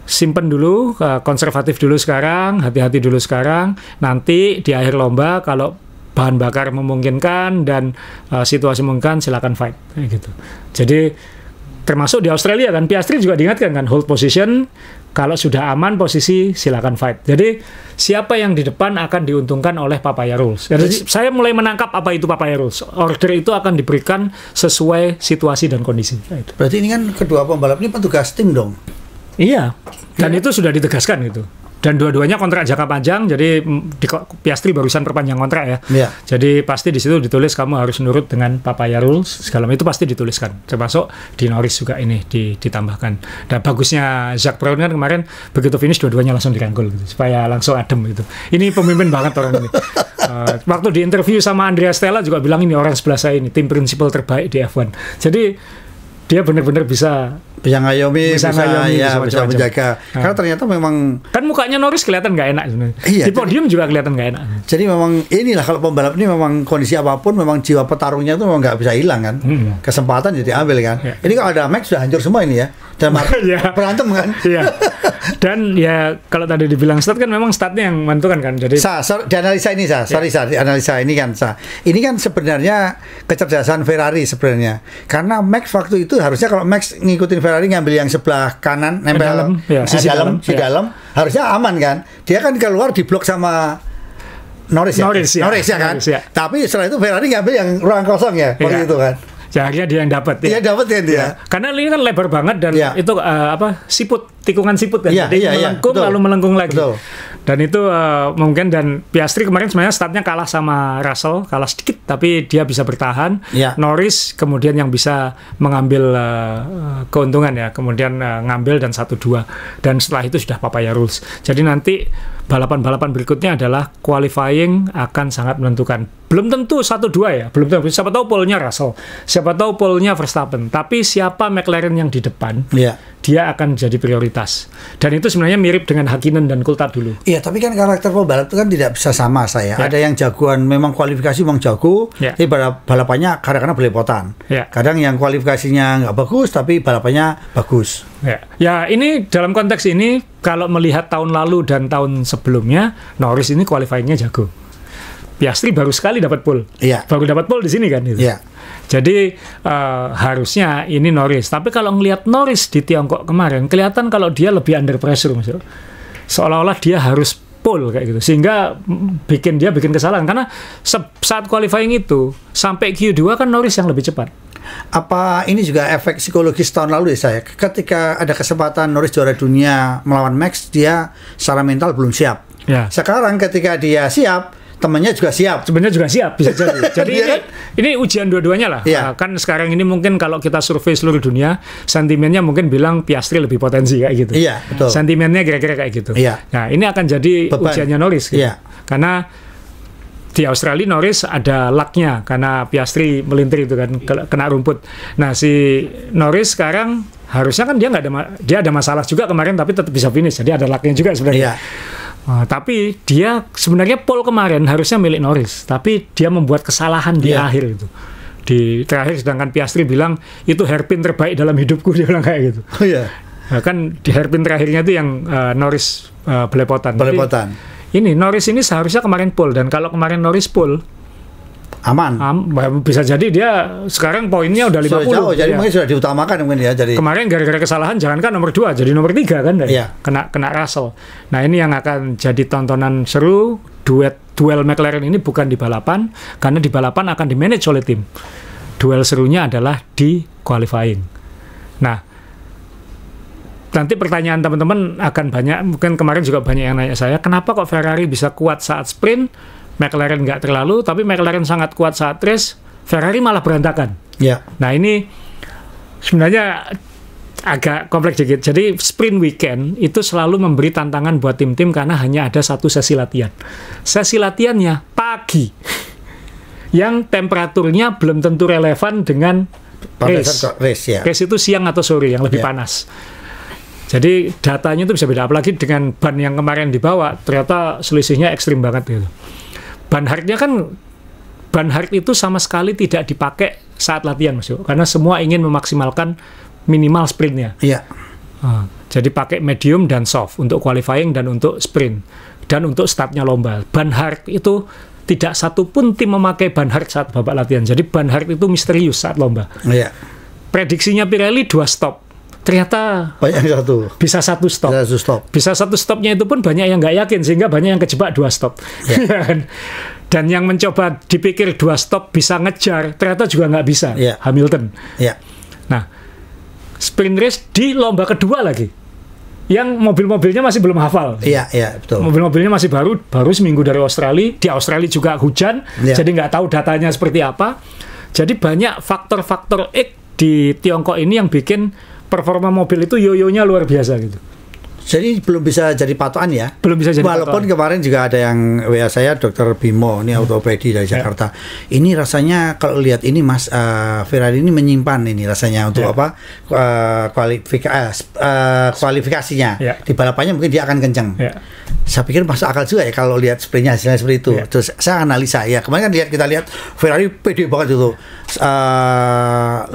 simpen dulu, konservatif dulu sekarang, hati-hati dulu sekarang. Nanti di akhir lomba kalau bahan bakar memungkinkan dan situasi memungkinkan, silakan fight kayak gitu. Jadi termasuk di Australia kan, Piastri juga diingatkan kan, hold position, kalau sudah aman posisi silakan fight. Jadi siapa yang di depan akan diuntungkan oleh Papaya Rules. Jadi saya mulai menangkap apa itu Papaya Rules. Order itu akan diberikan sesuai situasi dan kondisi. Berarti ini kan kedua pembalap ini petugas tim dong? Iya, dan itu sudah ditegaskan gitu. Dan dua-duanya kontrak jangka panjang, jadi Piastri barusan perpanjang kontrak ya. Yeah. Jadi pasti di situ ditulis kamu harus nurut dengan Papaya Rules, segala itu pasti dituliskan. Termasuk di Norris juga ini ditambahkan. Dan bagusnya Zak Brown kan kemarin begitu finish dua-duanya langsung dirangkul gitu, supaya langsung adem gitu. Ini pemimpin banget orang ini. Waktu di interview sama Andrea Stella juga bilang ini orang sebelah saya ini tim prinsipal terbaik di F1. Jadi dia benar-benar bisa ngayomi, bisa menjaga. Karena ternyata memang kan mukanya Norris kelihatan nggak enak sebenarnya. Iya, di podium juga kelihatan nggak enak. Jadi memang inilah kalau pembalap ini memang kondisi apapun memang jiwa petarungnya itu memang nggak bisa hilang kan. Kesempatan jadi ambil kan. Ya. Ini kalau ada Max sudah hancur semua ini ya. Dan berantem kan. Iya. Dan ya kalau tadi dibilang stat kan memang statnya yang menentukan kan. Jadi di analisa ini analisa ini kan ini kan sebenarnya kecerdasan Ferrari sebenarnya. Karena Max waktu itu harusnya kalau Max ngikutin Ferrari ngambil yang sebelah kanan nempel sisi dalam harusnya aman kan. Dia kan keluar diblok sama Norris ya kan. Tapi setelah itu Ferrari ngambil yang ruang kosong ya waktu itu kan. Ya akhirnya dia yang dapat ya. Iya dapat kan dia. Ya. Karena ini kan lebar banget dan itu tikungan siput kan. Jadi melengkung lalu melengkung lagi. Betul. Dan itu mungkin dan Piastri kemarin sebenarnya startnya kalah sama Russell, kalah sedikit tapi dia bisa bertahan. Ya. Norris kemudian yang bisa mengambil keuntungan ya, kemudian ngambil dan 1-2 dan setelah itu sudah Papaya Rules. Jadi nanti balapan-balapan berikutnya adalah qualifying akan sangat menentukan. Belum tentu 1-2 ya, belum tentu. Siapa tahu pole-nya Russell, siapa tahu pole-nya Verstappen. Tapi siapa McLaren yang di depan, dia akan jadi prioritas. Dan itu sebenarnya mirip dengan Hakkinen dan Coulthard dulu. Iya, tapi kan karakter pembalap itu kan tidak bisa sama saya. Ada yang jagoan memang kualifikasi memang jago, tapi balapannya kadang-kadang belepotan. Kadang yang kualifikasinya nggak bagus, tapi balapannya bagus. Ya, ini dalam konteks ini kalau melihat tahun lalu dan tahun sebelumnya, Norris ini qualifying-nya jago. Piastri baru sekali dapat pole. Baru dapat pole di sini kan itu. Jadi harusnya ini Norris. Tapi kalau ngelihat Norris di Tiongkok kemarin, kelihatan kalau dia lebih under pressure, maksudnya. Seolah-olah dia harus pole kayak gitu. Sehingga dia bikin kesalahan karena saat qualifying itu sampai Q2 kan Norris yang lebih cepat. Apa ini juga efek psikologis tahun lalu ya saya? Ketika ada kesempatan Norris juara dunia melawan Max, dia secara mental belum siap. Sekarang ketika dia siap, temannya juga siap. Sebenarnya juga siap, bisa jadi. Jadi ini ujian dua-duanya lah. Kan sekarang ini mungkin kalau kita survei seluruh dunia, sentimennya mungkin bilang Piastri lebih potensi kayak gitu. Iya, betul. Sentimennya kira-kira kayak gitu. Nah, ini akan jadi ujiannya Norris. Gitu. Karena di Australia Norris ada luck-nya karena Piastri melintir itu kan kena rumput. Nah, si Norris sekarang harusnya kan dia ada masalah juga kemarin tapi tetap bisa finish. Jadi ada luck-nya juga sebenarnya. Tapi dia sebenarnya pole kemarin harusnya milik Norris, tapi dia membuat kesalahan di akhir itu. Di terakhir sedangkan Piastri bilang itu hairpin terbaik dalam hidupku, dia bilang kayak gitu. Nah, kan di hairpin terakhirnya itu yang Norris belepotan. Ini Norris ini seharusnya kemarin pole dan kalau kemarin Norris pole aman. Bisa jadi dia sekarang poinnya udah 50. Sudah jauh, jadi mungkin sudah diutamakan mungkin ya. Jadi kemarin gara-gara kesalahan jangankan nomor 2 jadi nomor 3 kan kena Russell. Nah, ini yang akan jadi tontonan seru. Duel McLaren ini bukan di balapan karena di balapan akan di-manage oleh tim. Duel serunya adalah di qualifying. Nah, nanti pertanyaan teman-teman akan banyak, mungkin kemarin juga banyak yang nanya saya, kenapa kok Ferrari bisa kuat saat sprint, McLaren nggak terlalu, tapi McLaren sangat kuat saat race, Ferrari malah berantakan. Nah, ini sebenarnya agak kompleks dikit. Jadi sprint weekend itu selalu memberi tantangan buat tim-tim karena hanya ada satu sesi latihan. Sesi latihannya pagi, yang temperaturnya belum tentu relevan dengan race. Race itu siang atau sore yang lebih panas. Jadi datanya itu bisa beda, apalagi dengan ban yang kemarin dibawa, ternyata selisihnya ekstrim banget gitu. Ban hard itu sama sekali tidak dipakai saat latihan, Mas Yo, karena semua ingin memaksimalkan minimal sprintnya. Jadi pakai medium dan soft untuk qualifying dan untuk sprint dan untuk startnya lomba. Ban hard itu tidak satu pun tim memakai ban hard saat babak latihan. Jadi ban hard itu misterius saat lomba. Iya. Prediksinya Pirelli 2 stop. Ternyata Banyak yang satu. bisa 1 stop. Bisa 1 stop. Bisa 1 stopnya itu pun banyak yang nggak yakin, sehingga banyak yang kejebak 2 stop. Yeah. Dan yang mencoba dipikir 2 stop bisa ngejar, ternyata juga nggak bisa. Yeah. Hamilton. Iya. Nah, sprint race di lomba kedua lagi, yang mobil-mobilnya masih belum hafal. Iya, betul. Mobil-mobilnya masih baru seminggu dari Australia. Di Australia juga hujan, jadi nggak tahu datanya seperti apa. Jadi banyak faktor-faktor X di Tiongkok ini yang bikin performa mobil itu yoyonya luar biasa gitu. Jadi belum bisa jadi patokan ya? Belum bisa jadi Walaupun patokan. kemarin juga ada yang WA saya, Dr. Bimo, ini autopedi dari Jakarta. Ini rasanya kalau lihat ini Mas, Ferrari ini menyimpan ini rasanya untuk apa? Kualifikasinya. Di balapannya mungkin dia akan kencang. Saya pikir masuk akal juga ya kalau lihat sprintnya hasilnya seperti itu. Terus saya analisa ya. Kemarin kan kita lihat Ferrari pede banget itu.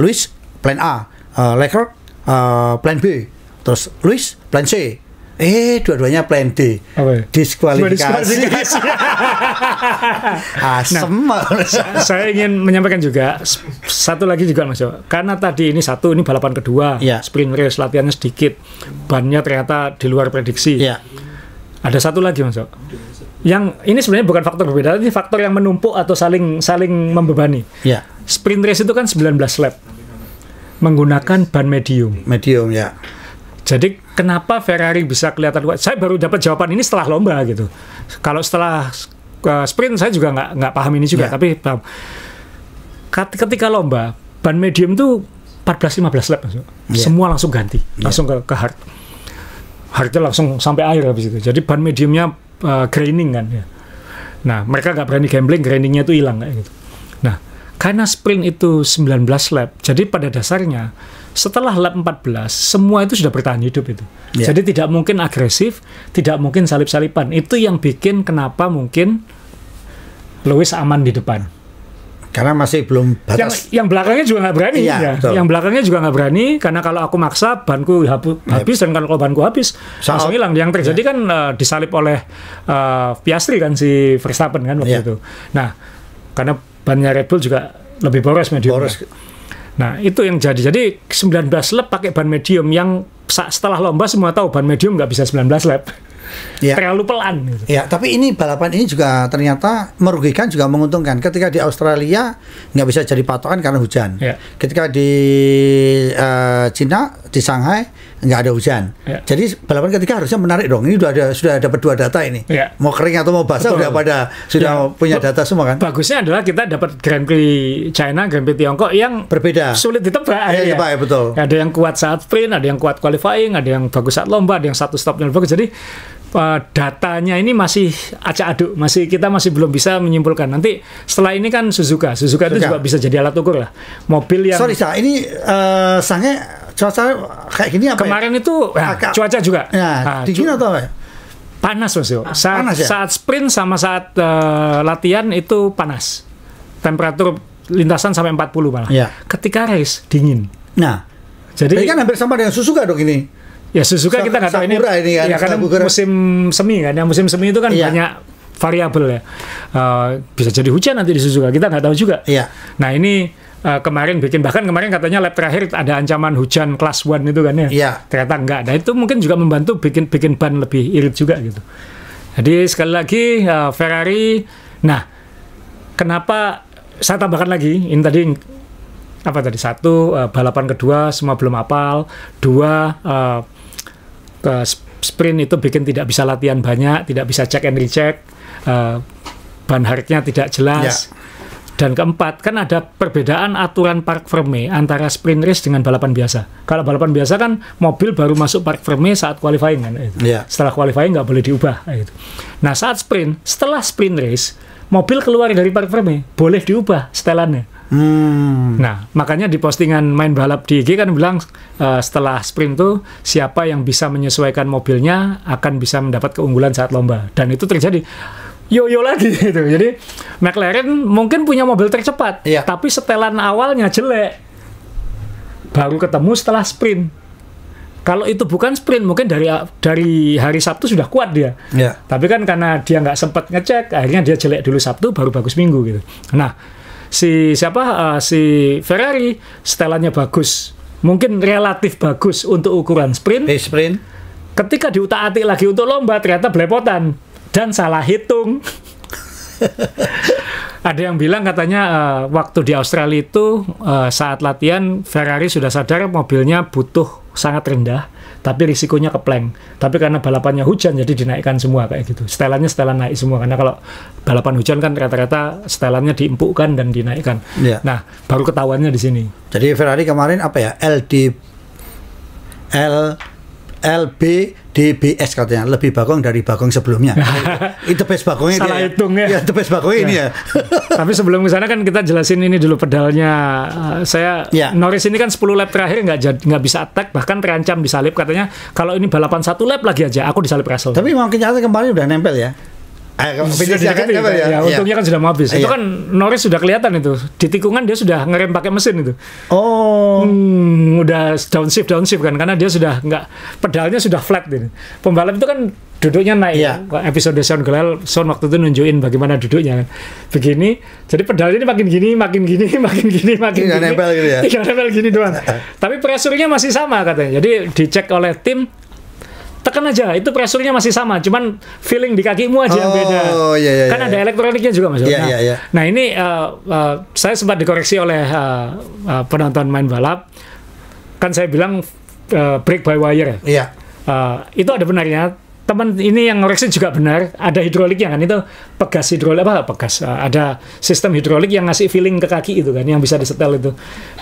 Lewis plan A, Leclerc plan B, terus Lewis plan C. Dua-duanya plan D. Diskualifikasi. Asem. Saya ingin menyampaikan juga satu lagi juga Mas Jo. Karena tadi ini balapan kedua, sprint race latihannya sedikit, bannya ternyata di luar prediksi. Ada satu lagi Mas Jo. Yang ini sebenarnya bukan faktor berbeda, ini faktor yang menumpuk atau saling membebani. Sprint race itu kan 19 lap menggunakan ban medium. Ya. Jadi kenapa Ferrari bisa kelihatan kuat? Saya baru dapat jawaban ini setelah lomba gitu. Kalau setelah sprint saya juga nggak paham ini juga. Tapi ketika lomba ban medium tuh 14-15 lap masuk. Semua langsung ganti, langsung ke hard. Hardnya langsung sampai air habis itu. Jadi ban mediumnya graining kan ya. Nah mereka nggak berani gambling, grainingnya itu hilang kayak gitu. Nah karena sprint itu 19 lap, jadi pada dasarnya setelah lap 14, semua itu sudah bertahan hidup itu. Jadi tidak mungkin agresif, tidak mungkin salip-salipan. Itu yang bikin kenapa mungkin Lewis aman di depan. Karena masih belum batas. Yang belakangnya juga nggak berani. Yang belakangnya juga nggak berani, karena kalau aku maksa, banku habis, dan kalau banku habis, langsung hilang. Yang terjadi kan disalip oleh Piastri kan, si Verstappen kan waktu itu. Nah, karena bannya Red Bull juga lebih boros medium. Nah, itu yang jadi. Jadi 19 lap pakai ban medium yang setelah lomba semua tahu ban medium nggak bisa 19 lap. Terlalu pelan. Gitu. Tapi ini balapan ini juga ternyata merugikan juga menguntungkan. Ketika di Australia nggak bisa jadi patokan karena hujan. Ketika di Cina, di Shanghai nggak ada hujan. Jadi balapan ketiga harusnya menarik dong. Ini sudah dapat 2 data ini. Mau kering atau mau basah sudah punya data semua kan. Bagusnya adalah kita dapat Grand Prix China, Grand Prix Tiongkok yang berbeda. Sulit ditebak. Betul. Ada yang kuat saat sprint, ada yang kuat qualifying, ada yang bagus saat lomba, ada yang 1 stopnya bagus. Jadi datanya ini masih acak-aduk, kita masih belum bisa menyimpulkan. Nanti setelah ini kan Suzuka itu juga bisa jadi alat ukur lah. Mobil yang ini sange cuaca kayak gini apa? Kemarin itu cuaca juga. Dingin atau apa? Panas Mas Yo. Saat sprint sama saat latihan itu panas. Temperatur lintasan sampai 40 malah. Ketika race dingin. Nah, jadi kan hampir sama dengan Suzuka dong ini. Ya Suzuka kita nggak tahu ini kan, karena musim semi kan. Yang musim semi itu kan banyak variabel ya. Bisa jadi hujan nanti di Suzuka, kita nggak tahu juga. Nah ini kemarin kemarin katanya lap terakhir ada ancaman hujan kelas 1 itu kan ya. Ternyata enggak. Nah itu mungkin juga membantu bikin ban lebih irit juga gitu. Jadi sekali lagi Ferrari. Nah kenapa saya tambahkan lagi ini tadi apa tadi? 1 balapan kedua semua belum hafal. 2 ke sprint itu bikin tidak bisa latihan banyak, tidak bisa check and recheck, ban hardnya tidak jelas. Dan keempat, kan ada perbedaan aturan park fermé antara sprint race dengan balapan biasa. Kalau balapan biasa kan mobil baru masuk park fermé saat qualifying kan. Setelah qualifying nggak boleh diubah. Gitu. Nah saat sprint, setelah sprint race, mobil keluar dari park fermé, boleh diubah setelannya. Nah, makanya di postingan main balap di IG kan bilang setelah sprint tuh siapa yang bisa menyesuaikan mobilnya akan bisa mendapat keunggulan saat lomba. Dan itu terjadi yo-yo lagi gitu. Jadi McLaren mungkin punya mobil tercepat, tapi setelan awalnya jelek. Baru ketemu setelah sprint. Kalau itu bukan sprint, mungkin dari hari Sabtu sudah kuat dia. Ya. Tapi kan karena dia nggak sempat ngecek, akhirnya dia jelek dulu Sabtu, baru bagus Minggu gitu. Nah, si Ferrari setelannya bagus, mungkin relatif bagus untuk ukuran sprint. Sprint. Ketika diutak-atik lagi untuk lomba, ternyata belepotan dan salah hitung. Ada yang bilang katanya waktu di Australia itu saat latihan Ferrari sudah sadar mobilnya butuh sangat rendah, tapi risikonya keplank. Tapi karena balapannya hujan jadi dinaikkan semua kayak gitu. Setelan naik semua karena kalau balapan hujan kan rata-rata setelannya diempukkan dan dinaikkan. Ya. Nah, baru ketahuannya di sini. Jadi Ferrari kemarin apa ya? LBDBS katanya, lebih bagong dari bagong sebelumnya. Itu best bagongnya. Salah hitung ya. Ya, itu best bagongnya ini ya. Tapi sebelum ke sana kan kita jelasin ini dulu pedalnya. Norris ini kan 10 lap terakhir nggak bisa attack, bahkan terancam disalip katanya. Kalau ini balapan 1 lap lagi aja, aku disalip Russell. Tapi memang kenyataan kemarin udah nempel ya. Untungnya kan sudah mau habis. Itu kan Norris sudah kelihatan itu. Di tikungan dia sudah ngerem pakai mesin itu. Udah downshift kan karena dia sudah nggak, pedalnya sudah flat gitu. Pembalap itu kan duduknya naik. Episode Sean waktu itu nunjukin bagaimana duduknya kan. Begini, jadi pedalnya ini makin gini. Nempel gitu ya. Nempel gini doang. Tapi pressure-nya masih sama katanya. Jadi dicek oleh tim, tekan aja, itu pressure-nya masih sama, cuman feeling di kakimu aja yang beda. Kan ada elektroniknya juga Mas. Nah ini saya sempat dikoreksi oleh penonton main balap. Kan saya bilang brake by wire. Itu ada benarnya. Teman ini yang ngoreksi juga benar, ada hidroliknya kan, itu pegas hidrolik ada sistem hidrolik yang ngasih feeling ke kaki itu kan, yang bisa disetel itu.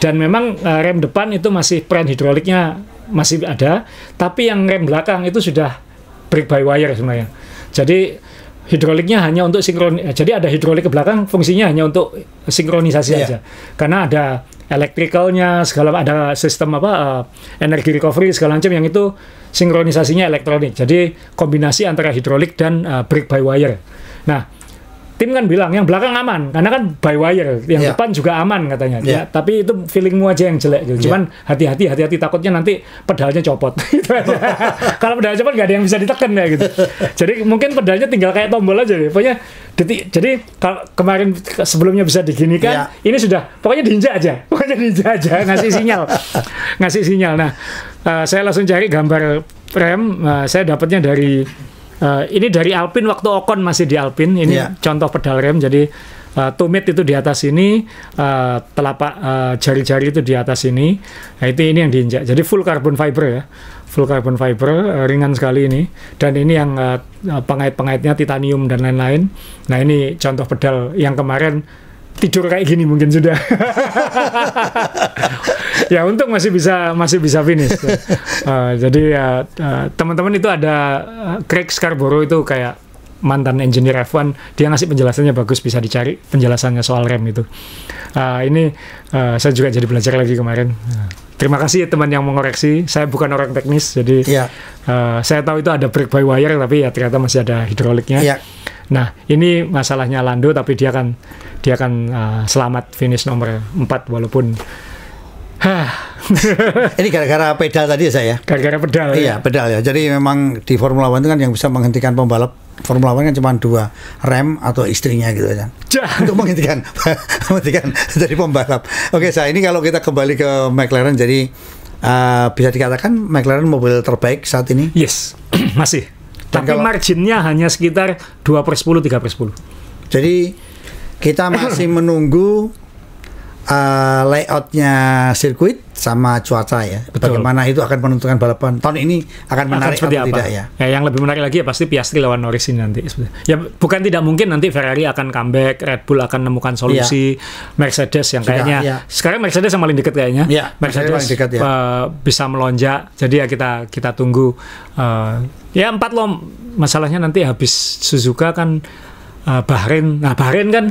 Dan memang rem depan itu masih pren hidroliknya masih ada, tapi yang rem belakang itu sudah brake by wire sebenarnya. Jadi hidroliknya hanya untuk jadi ada hidrolik ke belakang, fungsinya hanya untuk sinkronisasi aja. Karena ada elektrikalnya, segala ada sistem energi recovery segala macam yang itu sinkronisasinya elektronik. Jadi kombinasi antara hidrolik dan brake by wire. Nah, tim kan bilang yang belakang aman karena kan by wire, yang depan juga aman katanya. Tapi itu feelingmu aja yang jelek gitu. Cuman hati-hati takutnya nanti pedalnya copot. Kalau pedalnya copot nggak ada yang bisa ditekan ya gitu. Jadi mungkin pedalnya tinggal kayak tombol aja deh. Pokoknya jadi kalau kemarin sebelumnya bisa diginikan, ini sudah pokoknya diinjak aja, ngasih sinyal. Nah, saya langsung cari gambar rem, saya dapatnya dari ini dari Alpine waktu Ocon masih di Alpine. Ini contoh pedal rem. Jadi tumit itu di atas ini, telapak jari-jari itu di atas ini. Nah, ini yang diinjak. Jadi full carbon fiber ya. Full carbon fiber, ringan sekali ini. Dan ini yang pengait-pengaitnya titanium dan lain-lain. Nah, ini contoh pedal yang kemarin tidur kayak gini mungkin sudah. Ya untung masih bisa finish. Jadi teman-teman itu ada Craig Scarborough itu kayak mantan engineer F1, dia ngasih penjelasannya bagus, bisa dicari penjelasannya soal rem itu. Ini saya juga jadi belajar lagi kemarin. Terima kasih teman yang mengoreksi. Saya bukan orang teknis, jadi saya tahu itu ada brake by wire, tapi ya ternyata masih ada hidroliknya. Nah, ini masalahnya Lando, tapi dia akan selamat finish nomor 4 walaupun ini gara-gara pedal tadi ya saya. Gara-gara pedal. Iya, pedal ya. Jadi memang di Formula One itu kan yang bisa menghentikan pembalap Formula One kan cuma 2, rem atau istrinya gitu kan. Untuk menghentikan dari pembalap. Oke, saya ini kalau kita kembali ke McLaren, jadi bisa dikatakan McLaren mobil terbaik saat ini. Yes, masih. Tapi marginnya hanya sekitar 2/10, 3/10. Jadi kita masih menunggu layoutnya sirkuit sama cuaca ya. Betul. Bagaimana itu akan menentukan balapan tahun ini akan menarik atau tidak ya. Yang lebih menarik lagi ya pasti Piastri lawan Norris ini nanti. Ya bukan tidak mungkin nanti Ferrari akan comeback, Red Bull akan menemukan solusi, Mercedes yang kayaknya sekarang Mercedes yang paling dekat kayaknya. Mercedes dekat, bisa melonjak. Jadi ya kita tunggu. Ya 4 loh. Masalahnya nanti habis Suzuka kan Bahrain. Nah Bahrain kan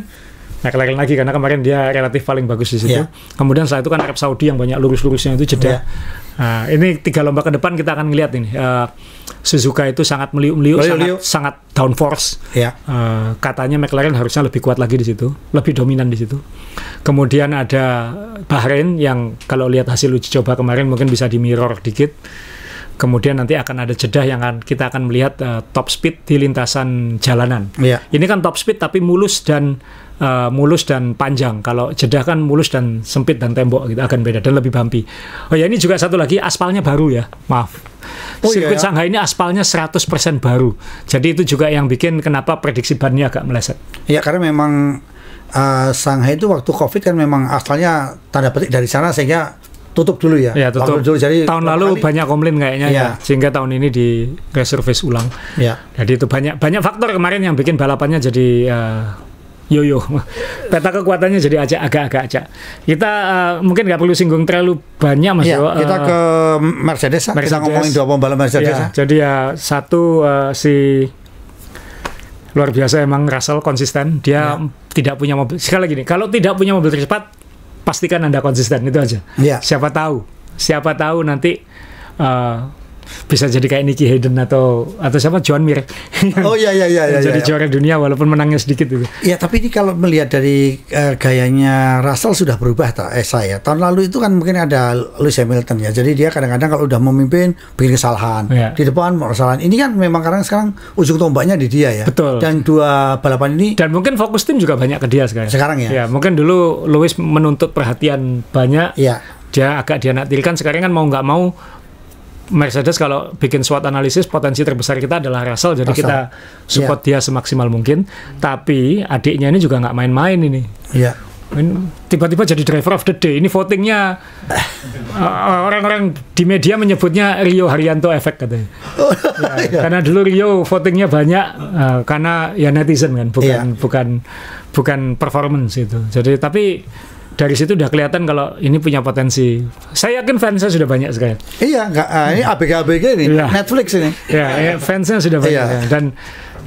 McLaren lagi karena kemarin dia relatif paling bagus di situ. Kemudian setelah itu kan Arab Saudi yang banyak lurus-lurusnya itu jeda. Nah, ini 3 lomba ke depan kita akan lihat ini. Suzuka itu sangat meliuk-meliuk, sangat downforce. Katanya McLaren harusnya lebih kuat lagi di situ, lebih dominan di situ. Kemudian ada Bahrain yang kalau lihat hasil uji coba kemarin mungkin bisa di mirror dikit. Kemudian nanti akan ada jeda yang kita akan melihat top speed di lintasan jalanan. Iya. Ini kan top speed tapi mulus dan panjang. Kalau jeda kan mulus dan sempit dan tembok gitu, akan beda dan lebih bumpy. Oh ya, ini juga satu lagi, aspalnya baru ya. Maaf. Sirkuit Shanghai ini aspalnya 100% baru. Jadi itu juga yang bikin kenapa prediksi bannya agak meleset. Ya, karena memang Shanghai itu waktu COVID kan memang asalnya tanda petik dari sana, sehingga tutup dulu ya. Ya, tutup. Dulu, jadi tahun lalu banyak komplain kayaknya ya, sehingga tahun ini di resurface ulang. Ya. Jadi itu banyak faktor kemarin yang bikin balapannya jadi yo-yo. Peta kekuatannya jadi agak-agak. Kita mungkin nggak perlu singgung terlalu banyak, Mas. Ya, kita ke Mercedes. Kita ngomongin dua pembalap Mercedes. Ya, jadi ya satu si luar biasa emang Russell konsisten. Dia tidak punya mobil. Sekali lagi nih, kalau tidak punya mobil tercepat, pastikan Anda konsisten, itu aja. Ya. Siapa tahu nanti bisa jadi kayak Nicky Hayden atau siapa, John Mir. Oh iya. Jadi juara dunia walaupun menangnya sedikit itu. Ya, tapi ini kalau melihat dari gayanya Russell sudah berubah saya. Tahun lalu itu kan mungkin ada Lewis Hamilton ya. Jadi dia kadang-kadang kalau udah memimpin bikin kesalahan. Di depan kesalahan. Ini kan memang karena sekarang ujung tombaknya di dia ya. Betul. Dan dua balapan ini, dan mungkin fokus tim juga banyak ke dia sekarang. Sekarang ya. Ya, mungkin dulu Lewis menuntut perhatian banyak. Ya. Dia agak dianaktirikan. Sekarang kan mau nggak mau Mercedes kalau bikin SWOT analisis, potensi terbesar kita adalah Russell, jadi kita support dia semaksimal mungkin. Tapi adiknya ini juga nggak main-main ini. Iya. Tiba-tiba jadi driver of the day. Ini votingnya orang-orang di media menyebutnya Rio Haryanto effect katanya. Karena dulu Rio votingnya banyak karena ya netizen kan, bukan performance itu. Jadi tapi dari situ udah kelihatan kalau ini punya potensi. Saya yakin fansnya sudah banyak sekarang. Iya, ini ABG ini, Netflix ini. Ya, fansnya sudah banyak. Ya. Dan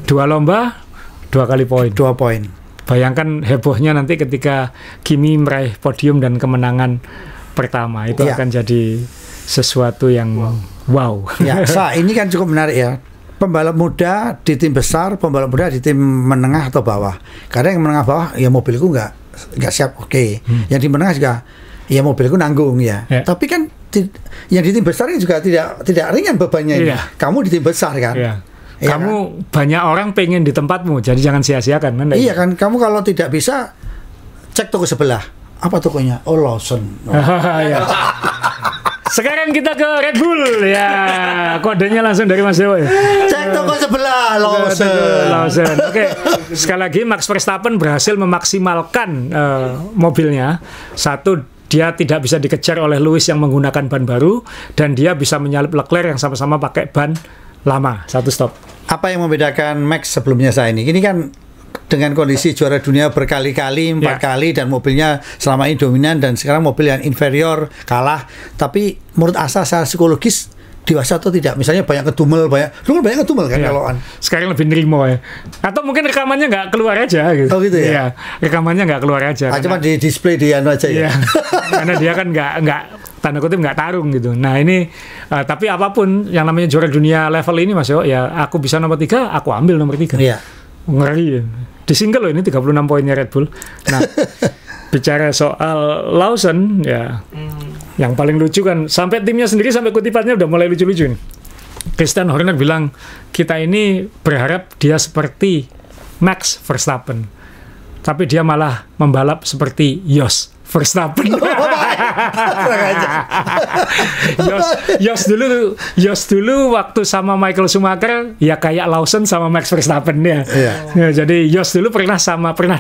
2 lomba, 2 kali poin. 2 poin. Bayangkan hebohnya nanti ketika Kimi meraih podium dan kemenangan pertama. Itu akan jadi sesuatu yang wow. Ya, ini kan cukup menarik ya. Pembalap muda di tim besar, pembalap muda di tim menengah atau bawah. Karena yang menengah bawah, ya mobilku nggak siap, Yang di menengah juga, ya mobilku nanggung ya. Tapi kan yang di tim besar ini juga tidak ringan bebannya ini. Kamu di tim besar kan. Kamu banyak orang pengen di tempatmu, jadi jangan sia-siakan kan. Iya kan, kamu kalau tidak bisa, cek toko sebelah. Apa tokonya? Oh, Lawson. Sekarang kita ke Red Bull ya, kodenya langsung dari Mas Dewo ya. Cek toko sebelah, Lawson. Oke, sekali lagi Max Verstappen berhasil memaksimalkan mobilnya. Satu, dia tidak bisa dikejar oleh Lewis yang menggunakan ban baru, dan dia bisa menyalip Leclerc yang sama-sama pakai ban lama. 1 stop. Apa yang membedakan Max sebelumnya ini? Ini kan dengan kondisi juara dunia berkali-kali, 4 kali, dan mobilnya selama ini dominan, dan sekarang mobil yang inferior kalah. Tapi menurut Asa secara psikologis dewasa atau tidak? Misalnya banyak kedumel kan kaloan. Sekarang lebih nerimo ya. Atau mungkin rekamannya nggak keluar aja gitu. Oh gitu ya? Iya, rekamannya nggak keluar aja. Cuma di display di anu aja ya. Karena dia kan nggak tanda kutip nggak tarung gitu. Nah ini tapi apapun yang namanya juara dunia level ini, Mas Yo, ya aku bisa nomor 3, aku ambil nomor 3. Iya. Ngeri ya. Di single loh ini 36 poinnya Red Bull. Nah, bicara soal Lawson ya, yang paling lucu kan sampai timnya sendiri, sampai kutipannya udah mulai lucu-lucu nih. Christian Horner bilang kita ini berharap dia seperti Max Verstappen, tapi dia malah membalap seperti Jos Verstappen. Jos dulu waktu sama Michael Schumacher ya kayak Lawson sama Max Verstappen ya. Ya, jadi Jos dulu pernah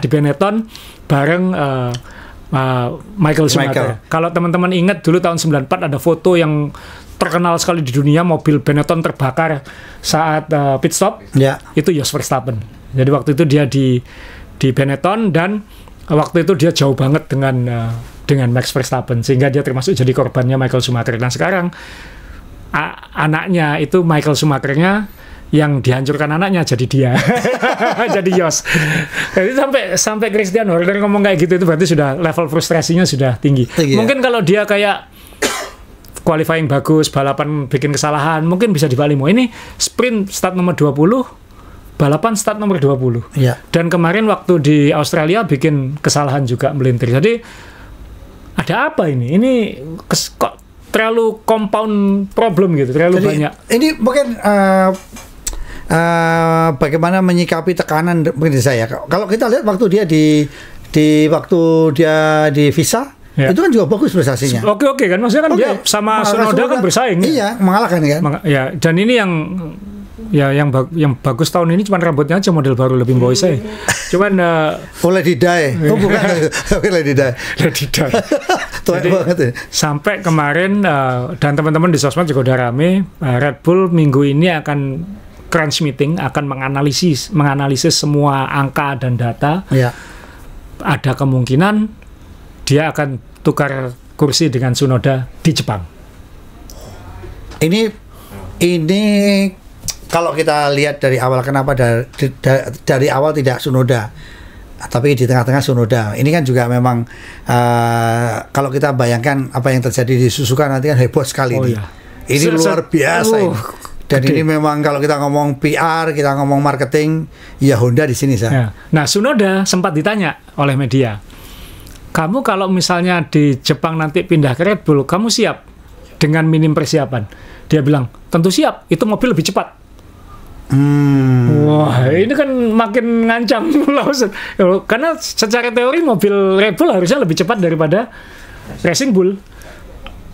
di Benetton bareng Michael Schumacher. Kalau teman-teman ingat dulu tahun 94 ada foto yang terkenal sekali di dunia, mobil Benetton terbakar saat pit stop. Itu Jos Verstappen. Jadi waktu itu dia di Benetton, dan waktu itu dia jauh banget dengan Max Verstappen, sehingga dia termasuk jadi korbannya Michael Schumacher. Nah sekarang anaknya itu Michael Schumacher-nya yang dihancurkan anaknya jadi dia. Jadi Jos. Jadi sampai Christian Horner ngomong kayak gitu, itu berarti sudah level frustrasinya sudah tinggi. Mungkin kalau dia kayak qualifying bagus, balapan bikin kesalahan, mungkin bisa dibalik. Ini sprint start nomor 20, balapan start nomor 20. Dan kemarin waktu di Australia bikin kesalahan juga melintir. Jadi ada apa ini? Ini kok terlalu compound problem gitu, terlalu Jadi, banyak. Ini mungkin bagaimana menyikapi tekanan mungkin saya. Kalau kita lihat waktu dia di waktu dia di Visa, itu kan juga bagus prestasinya. Oke kan, maksudnya kan dia sama Tsunoda kan bersaing. Iya, mengalahkan kan. Ya, dan ini yang bagus tahun ini cuma rambutnya aja model baru lebih boy saya. Cuman Lady Di. Oh bukan Lady Di. Jadi, sampai kemarin dan teman-teman di sosmed juga udah rame, Red Bull minggu ini akan crunch meeting, akan menganalisis semua angka dan data. Ya. Ada kemungkinan dia akan tukar kursi dengan Tsunoda di Jepang. Ini kalau kita lihat dari awal, kenapa dari awal tidak Tsunoda, tapi di tengah-tengah Tsunoda. Ini kan juga memang kalau kita bayangkan apa yang terjadi di Suzuka nanti kan heboh sekali nih. Ini luar biasa ini. Dan ini memang kalau kita ngomong PR, kita ngomong marketing, ya Honda di sini saya. Nah, Tsunoda sempat ditanya oleh media, kamu kalau misalnya di Jepang nanti pindah ke Red Bull, kamu siap dengan minim persiapan? Dia bilang, tentu siap, itu mobil lebih cepat. Wah, ini kan makin ngancam Lawson. Karena secara teori mobil Red Bull harusnya lebih cepat daripada Racing Bull.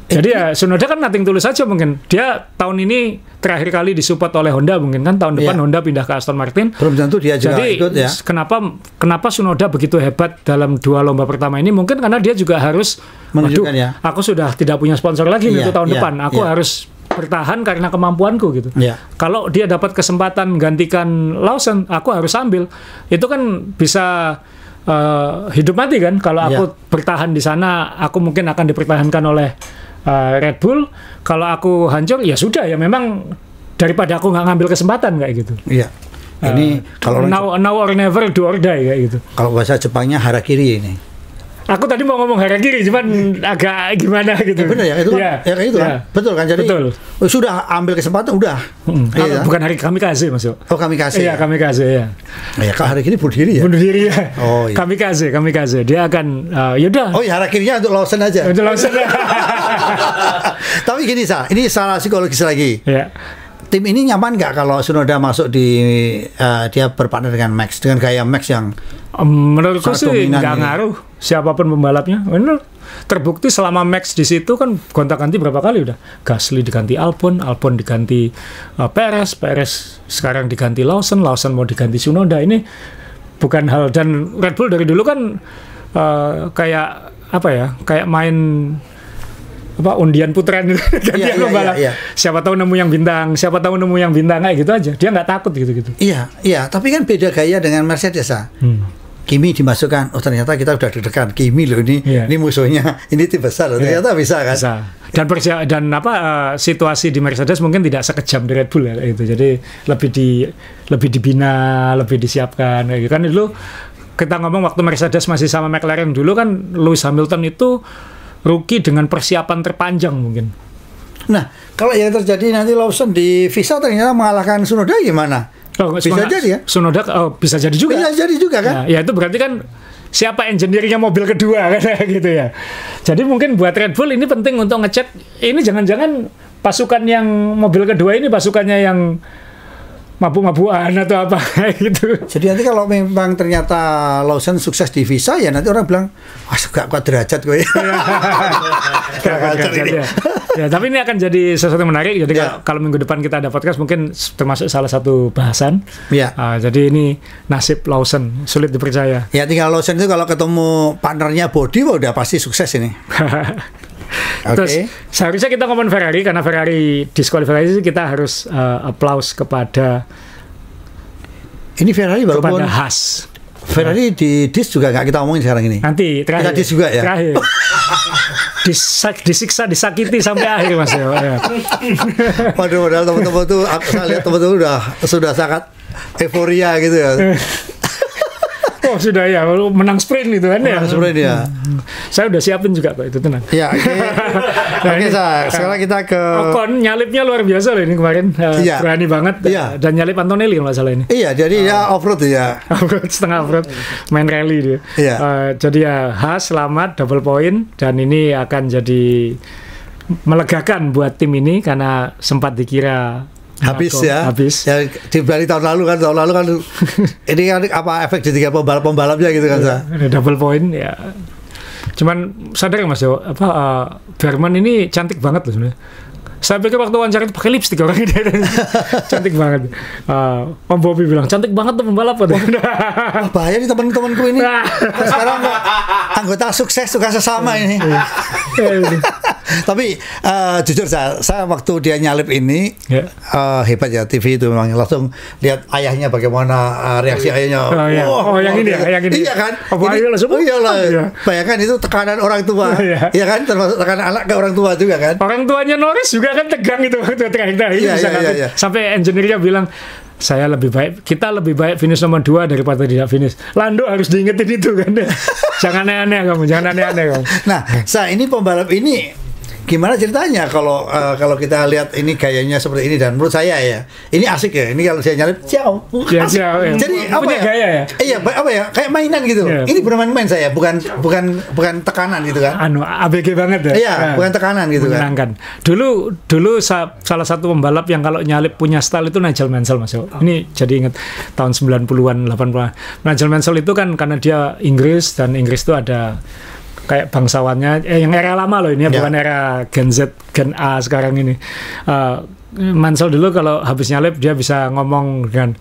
Jadi ya Tsunoda kan nothing tulus saja mungkin. Dia tahun ini terakhir kali disupport oleh Honda mungkin kan, tahun depan Honda pindah ke Aston Martin. Belum tentu dia juga ikut ya. Kenapa Tsunoda begitu hebat dalam 2 lomba pertama ini? Mungkin karena dia juga harus menunjukkan aku sudah tidak punya sponsor lagi untuk tahun depan. Aku harus bertahan karena kemampuanku gitu. Kalau dia dapat kesempatan menggantikan Lawson, aku harus ambil. Itu kan bisa hidup mati kan. Kalau aku bertahan di sana, aku mungkin akan dipertahankan oleh Red Bull. Kalau aku hancur ya sudah, ya memang daripada aku nggak ngambil kesempatan kayak gitu. Iya. Ini kalau now or never, do or die kayak gitu. Kalau bahasa Jepangnya harakiri ini. Aku tadi mau ngomong harakiri, cuman agak gimana gitu. Benar ya, itu kan? Ya, itu kan? Betul kan? Jadi sudah ambil kesempatan, udah. Bukan hari kamikaze masuk. Oh, kamikaze. Iya, kamikaze ya. Ya, kalau harakiri bunuh diri ya? Bunuh diri ya. Oh, iya. Kamikaze. Dia akan, yaudah. Oh, ya harakirinya untuk Lawson aja. Untuk Lawson. Tapi gini, ini salah psikologis lagi. Ya. Tim ini nyaman nggak kalau Tsunoda masuk dia berpartner dengan Max, dengan gaya Max yang menurutku sih nggak ngaruh siapapun pembalapnya. Benar, terbukti selama Max di situ kan gonta-ganti berapa kali udah. Gasly diganti Albon diganti Perez sekarang diganti Lawson mau diganti Tsunoda. Ini bukan hal, dan Red Bull dari dulu kan kayak apa ya, kayak main undian putaran gitu. Gantian pembalap. Siapa tahu nemu yang bintang kayak gitu aja. Dia nggak takut gitu. Iya, tapi kan beda gaya dengan Mercedes ah. Kimi dimasukkan, oh ternyata kita udah deg-degan. Kimi loh ini musuhnya, ini tim besar loh. Ternyata bisa kan. Bisa. Dan situasi di Mercedes mungkin tidak sekejam di Red Bull ya itu. Jadi lebih dibina, lebih disiapkan kayak gitu. Kan dulu kita ngomong waktu Mercedes masih sama McLaren dulu kan, Lewis Hamilton itu rookie dengan persiapan terpanjang mungkin. Nah, kalau yang terjadi nanti Lawson di Visa ternyata mengalahkan Tsunoda gimana? Bisa jadi ya? Tsunoda bisa jadi juga. Bisa jadi juga kan? Ya itu berarti kan siapa engineer-nya mobil kedua kan gitu ya. Jadi mungkin buat Red Bull ini penting untuk ngecek ini, jangan-jangan pasukan yang mobil kedua ini pasukannya yang mabuk-mabukan atau apa gitu. Jadi nanti kalau memang ternyata Lawson sukses di Visa, ya nanti orang bilang, wah gak kuat derajat gue. Ya, tapi ini akan jadi sesuatu yang menarik. Jadi kalau minggu depan kita ada podcast, mungkin termasuk salah satu bahasan. Jadi ini nasib Lawson sulit dipercaya. Ya tinggal Lawson itu kalau ketemu partnernya body, udah pasti sukses ini. Terus seharusnya kita ngomong Ferrari, karena Ferrari diskualifikasi, kita harus applause kepada Ferrari walaupun kepada Haas. Ferrari di dis juga nggak kita omongin sekarang ini. Nanti terakhir. Kita dis juga ya. Terakhir. Disiksa, disakiti sampai akhir Mas. Waduh, teman-teman tuh, saya lihat teman-teman sudah sangat euforia gitu ya. Oh sudah ya, menang sprint gitu kan ya. Menang sprint ya. Saya udah siapin juga kok itu, tenang. Ya, oke. Sekarang kita ke Ocon, nyalipnya luar biasa loh ini kemarin. Berani banget. Dan nyalip Antonelli kalau nggak salah ini. Iya, jadi ya off-road ya. Off-road, setengah off-road, main rally dia. Jadi ya Haas selamat, double point, dan ini akan jadi melegakan buat tim ini karena sempat dikira habis ya. Habis. Ya dibanding tahun lalu kan ini kan apa efek jadi pembalapnya gitu kan. Ada double point ya. Cuman sadar Mas Jo, Berman ini cantik banget loh sebenarnya. Saya pikir waktu wawancara itu pakai lipstick orang ini. Cantik banget. Om Bobby bilang, cantik banget tuh pembalap. Bahaya nih teman-temanku ini. Sekarang anggota sukses suka sesama ini. Tapi jujur saya waktu dia nyalip ini hebat ya, TV itu memang langsung lihat ayahnya bagaimana reaksi ayahnya. Yang ini ya, yang ini. Iya kan? Iyalah. Bayangkan itu tekanan orang tua. Iya kan? Termasuk tekanan anak ke orang tua juga kan? Orang tuanya Norris juga kan tegang itu waktu terakhir. Iya. Sampai engineer-nya bilang, kita lebih baik finish nomor 2 daripada tidak finish. Lando harus diingetin itu kan. Jangan aneh-aneh kamu. Nah, ini pembalap ini gimana ceritanya kalau kita lihat ini gayanya seperti ini, dan menurut saya ya ini asik ya, ini kalau saya nyalip ciao. Ya. Jadi apa punya ya? Gaya ya? Iya, apa ya? Kayak mainan gitu. Yeah. Ini benar main saya, bukan tekanan gitu kan. ABG banget ya. Iya, bukan tekanan gitu menyenangkan. Kan. Dulu salah satu pembalap yang kalau nyalip punya style itu Nigel Mansell Mas. Ini jadi ingat tahun 90-an, 80-an. Nigel Mansell itu kan karena dia Inggris, dan Inggris itu ada kayak bangsawannya yang era lama loh ini ya, bukan era Gen Z, Gen A sekarang ini. Mansell dulu kalau habis nyalip dia bisa ngomong dengan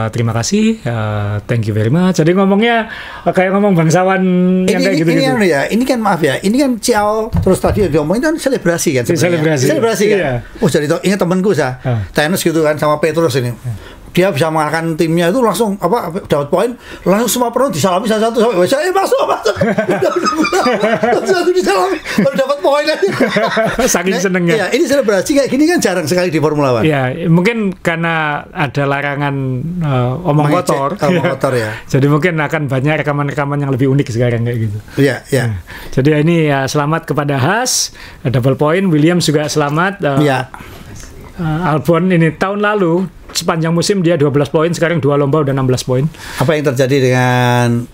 terima kasih, thank you very much. Jadi ngomongnya kayak ngomong bangsawan yang kayak gitu-gitu. Ini kan maaf ya, ini kan ciao terus tadi diomongin kan selebrasi kan sebenarnya. Selebrasi kan. Iya. Jadi ingat temanku tenis gitu kan sama Petrus ini. Dia bisa mengalahkan timnya itu langsung dapat poin, langsung semua penuh disalami satu-satu sampai saya masuk satu disalami baru dapat poin aja. Saking senengnya. Iya, ini selebrasi kayak gini kan jarang sekali di Formula One. Iya, mungkin karena ada larangan omong kotor ya. Jadi mungkin akan banyak rekaman-rekaman yang lebih unik sekarang kayak gitu. Iya. Jadi ini selamat kepada Haas, double point. Williams juga selamat. Albon ini tahun lalu sepanjang musim dia 12 poin, sekarang 2 lomba udah 16 poin. Apa yang terjadi dengan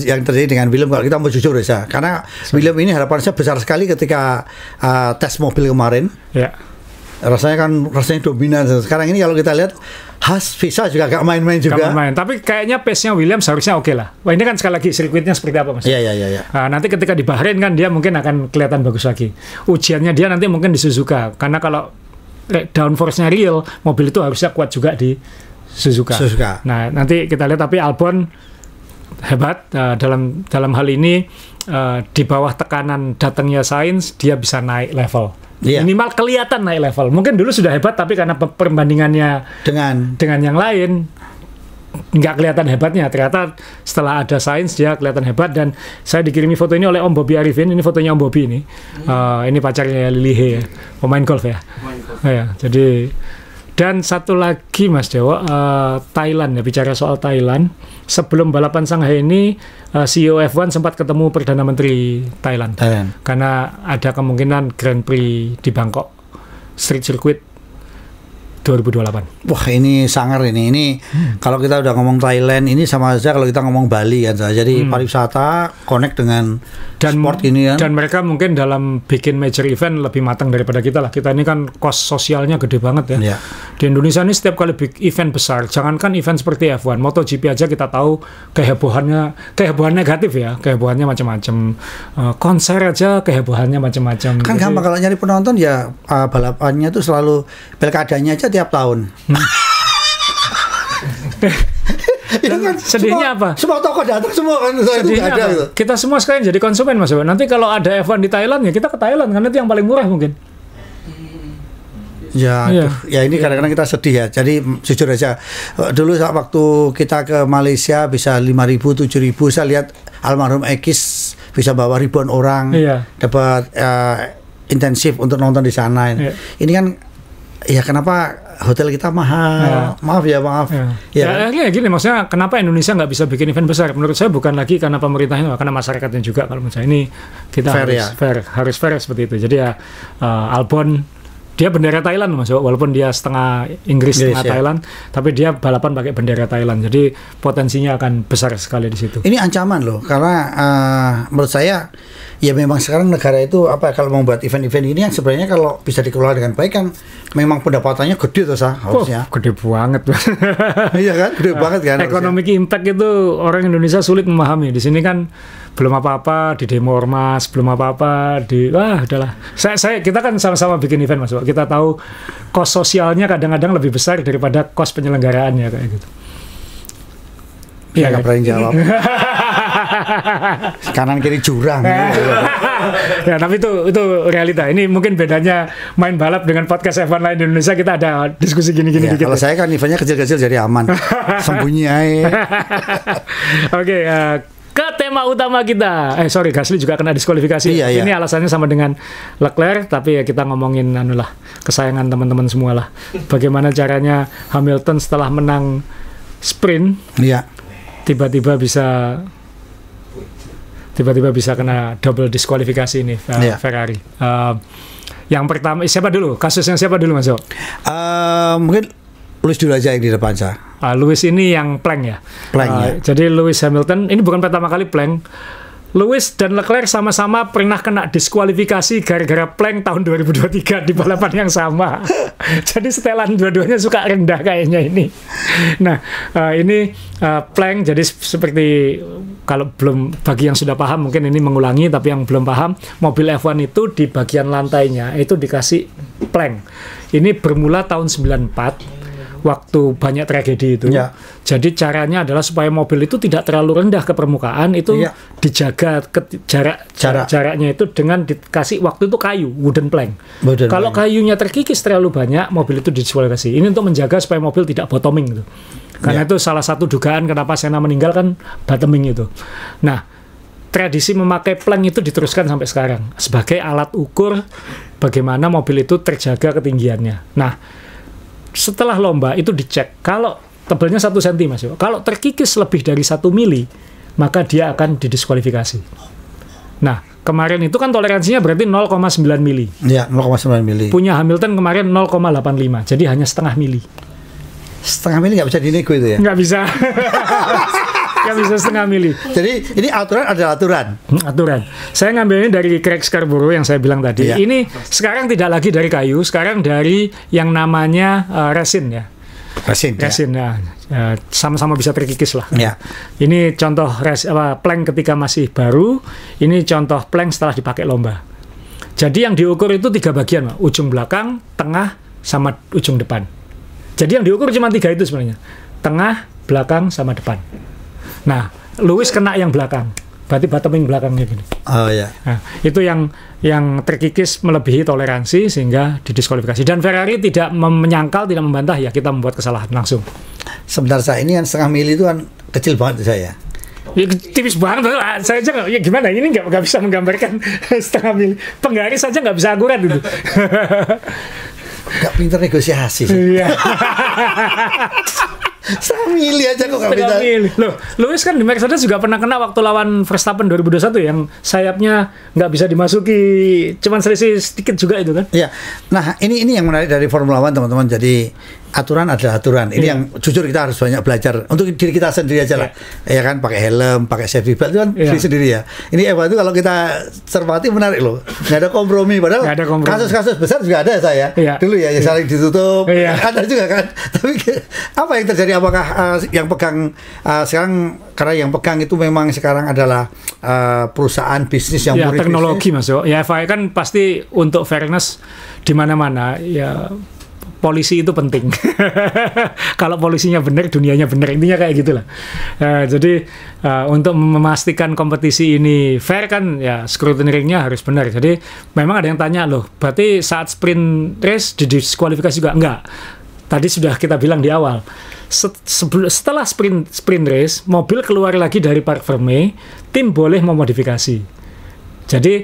yang terjadi dengan William, kalau kita mau jujur ya, karena William ini harapannya besar sekali ketika tes mobil kemarin. Ya. Rasanya dominan. Sekarang ini kalau kita lihat Haas bisa juga gak main-main juga. Gak main. Tapi kayaknya pace-nya Williams harusnya oke lah. Wah, ini kan sekali lagi sirkuitnya seperti apa Mas? Iya. Nanti ketika di Bahrain kan dia mungkin akan kelihatan bagus lagi. Ujiannya dia nanti mungkin di Suzuka, karena kalau downforce-nya real, mobil itu harusnya kuat juga di Suzuka. Nah, nanti kita lihat. Tapi Albon hebat dalam hal ini, di bawah tekanan datangnya Sainz dia bisa naik level. Yeah. Minimal kelihatan naik level. Mungkin dulu sudah hebat, tapi karena perbandingannya dengan yang lain nggak kelihatan hebatnya. Ternyata setelah ada Sainz dia kelihatan hebat. Dan saya dikirimi foto ini oleh Om Bobby Arifin. Ini fotonya Om Bobby ini. Ini pacarnya Lily He ya, pemain golf ya. Jadi, dan satu lagi Mas Dewo, Thailand ya, bicara soal Thailand. Sebelum balapan Shanghai ini, CEO F1 sempat ketemu Perdana Menteri Thailand. Karena ada kemungkinan Grand Prix di Bangkok Street Circuit 2028. Wah, ini sangar ini. Kalau kita udah ngomong Thailand ini sama saja kalau kita ngomong Bali kan. Jadi pariwisata connect dengan sport ini kan. Dan mereka mungkin dalam bikin major event lebih matang daripada kita lah. Kita ini kan cost sosialnya gede banget ya. Yeah. Di Indonesia ini setiap kali big event besar, jangankan event seperti F1, MotoGP aja kita tahu kehebohan negatif ya, kehebohannya macam-macam. Konser aja kehebohannya macam-macam. Kan gampang kalau nyari penonton ya, balapannya tuh selalu pilkadanya aja tiap tahun. Kan sedihnya apa? Semua tokoh datang semua kan. Sedihnya apa? Gitu. Kita semua sekarang jadi konsumen Mas. Nanti kalau ada F1 di Thailand ya kita ke Thailand karena itu yang paling murah mungkin. Ya ini kadang-kadang kita sedih ya. Jadi jujur aja, dulu waktu kita ke Malaysia bisa 5.000, 7.000, saya lihat almarhum Ekis bisa bawa ribuan orang, dapat intensif untuk nonton di sana. Ini kan ya kenapa hotel kita mahal? Maaf. Ya gini, maksudnya kenapa Indonesia nggak bisa bikin event besar? Menurut saya bukan lagi karena pemerintahnya, karena masyarakatnya juga. Kalau menurut saya ini kita harus fair seperti itu. Jadi ya Albon dia bendera Thailand Mas, walaupun dia setengah Inggris setengah ya. Thailand, tapi dia balapan pakai bendera Thailand. Jadi potensinya akan besar sekali di situ. Ini ancaman loh, karena menurut saya ya memang sekarang negara itu kalau mau buat event-event ini yang sebenarnya kalau bisa dikelola dengan baik kan memang pendapatannya gede tuh harusnya. Gede banget. Iya kan, gede banget kan. Economic impact itu orang Indonesia sulit memahami. Di sini kan belum apa-apa di demo ormas, belum apa-apa udahlah. Kita kan sama-sama bikin event Mas. Kita tahu kos sosialnya kadang-kadang lebih besar daripada kos penyelenggaraannya kayak gitu. Iya, nggak berani jawab. Kanan kiri jurang. Ya, tapi itu realita. Ini mungkin bedanya main balap dengan podcast F1 lain di Indonesia. Kita ada diskusi gini-gini dikit. Kalau saya kan eventnya kecil-kecil jadi aman. Sembunyi aja. Oke, ke tema utama kita. Gasly juga kena diskualifikasi. Iya. Ini alasannya sama dengan Leclerc, tapi ya kita ngomongin kesayangan teman-teman semua lah. Bagaimana caranya Hamilton setelah menang sprint, iya, tiba-tiba bisa kena double diskualifikasi ini Ferrari. Yang pertama siapa dulu? Kasusnya siapa dulu Mas? Mungkin Lewis dulu aja yang di depan saya. Lewis ini yang plank ya. Ya. Jadi Lewis Hamilton ini bukan pertama kali plank. Lewis dan Leclerc sama-sama pernah kena diskualifikasi gara-gara plank tahun 2023 di balapan yang sama. Jadi setelan dua-duanya suka rendah kayaknya ini. Nah, ini plank, jadi seperti kalau belum, bagi yang sudah paham mungkin ini mengulangi, tapi yang belum paham, mobil F1 itu di bagian lantainya itu dikasih plank. Ini bermula tahun 94. Waktu banyak tragedi itu, jadi caranya adalah supaya mobil itu tidak terlalu rendah ke permukaan, itu dijaga jaraknya itu dengan dikasih waktu itu kayu, wooden plank. Kalau kayunya terkikis terlalu banyak, mobil itu didiskualifikasi. Ini untuk menjaga supaya mobil tidak bottoming gitu. Karena itu salah satu dugaan kenapa Senna meninggal kan bottoming itu. Nah, tradisi memakai plank itu diteruskan sampai sekarang sebagai alat ukur bagaimana mobil itu terjaga ketinggiannya. Nah, setelah lomba itu dicek, kalau tebalnya 1 cm Mas, kalau terkikis lebih dari 1 mili, maka dia akan didiskualifikasi. Nah, kemarin itu kan toleransinya berarti 0,9 mili. Iya, 0,9 mili. Punya Hamilton kemarin 0,85, jadi hanya setengah mili. Setengah mili nggak bisa dinego itu ya? Nggak bisa. Nggak bisa setengah mili. Jadi ini aturan adalah aturan. Aturan. Saya ngambilnya dari Craig Scarborough yang saya bilang tadi. Ini sekarang tidak lagi dari kayu, sekarang dari yang namanya resin ya. Resin ya. Sama-sama bisa terkikis lah. Ya. Ini contoh plank ketika masih baru. Ini contoh plank setelah dipakai lomba. Jadi yang diukur itu 3 bagian, ujung belakang, tengah, sama ujung depan. Jadi yang diukur cuma 3 itu sebenarnya. Tengah, belakang, sama depan. Nah, Lewis kena yang belakang, berarti bottoming belakangnya gini. Oh ya. Nah, itu yang terkikis melebihi toleransi sehingga didiskualifikasi. Dan Ferrari tidak menyangkal, tidak membantah, ya kita membuat kesalahan langsung. Sebentar ini kan setengah mili itu kan kecil banget saya. Ya, tipis banget. Saya aja ya gimana? Ini nggak bisa menggambarkan setengah mili. Penggaris saja nggak bisa akurat itu. Nggak pintar negosiasi. Iya. Setengah mili aja kok nggak bisa. Loh, Lewis kan di Mercedes juga pernah kena waktu lawan Verstappen 2021 yang sayapnya nggak bisa dimasuki, cuman selisih sedikit juga itu kan. Iya. Nah, ini yang menarik dari Formula One teman-teman. Jadi aturan adalah aturan. Ini yang jujur kita harus banyak belajar untuk diri kita sendiri aja lah. Ya kan, pakai helm, pakai safety belt itu kan diri sendiri ya. Ini F1 itu kalau kita cermati menarik loh. Nggak ada kompromi. Padahal kasus-kasus besar juga ada saya. Dulu ya saling ditutup. Ada juga kan. Tapi apa yang terjadi? Apakah yang pegang sekarang, karena yang pegang itu memang sekarang adalah perusahaan bisnis yang teknologi Mas. Ya FIA kan pasti untuk fairness di mana-mana ya. Polisi itu penting. Kalau polisinya benar, dunianya benar. Intinya kayak gitulah. Jadi untuk memastikan kompetisi ini fair kan ya scrutineering-nya harus benar. Jadi memang ada yang tanya loh, berarti saat sprint race didiskualifikasi juga? Enggak. Tadi sudah kita bilang di awal. Setelah sprint race, mobil keluar lagi dari Parc Fermé, tim boleh memodifikasi. Jadi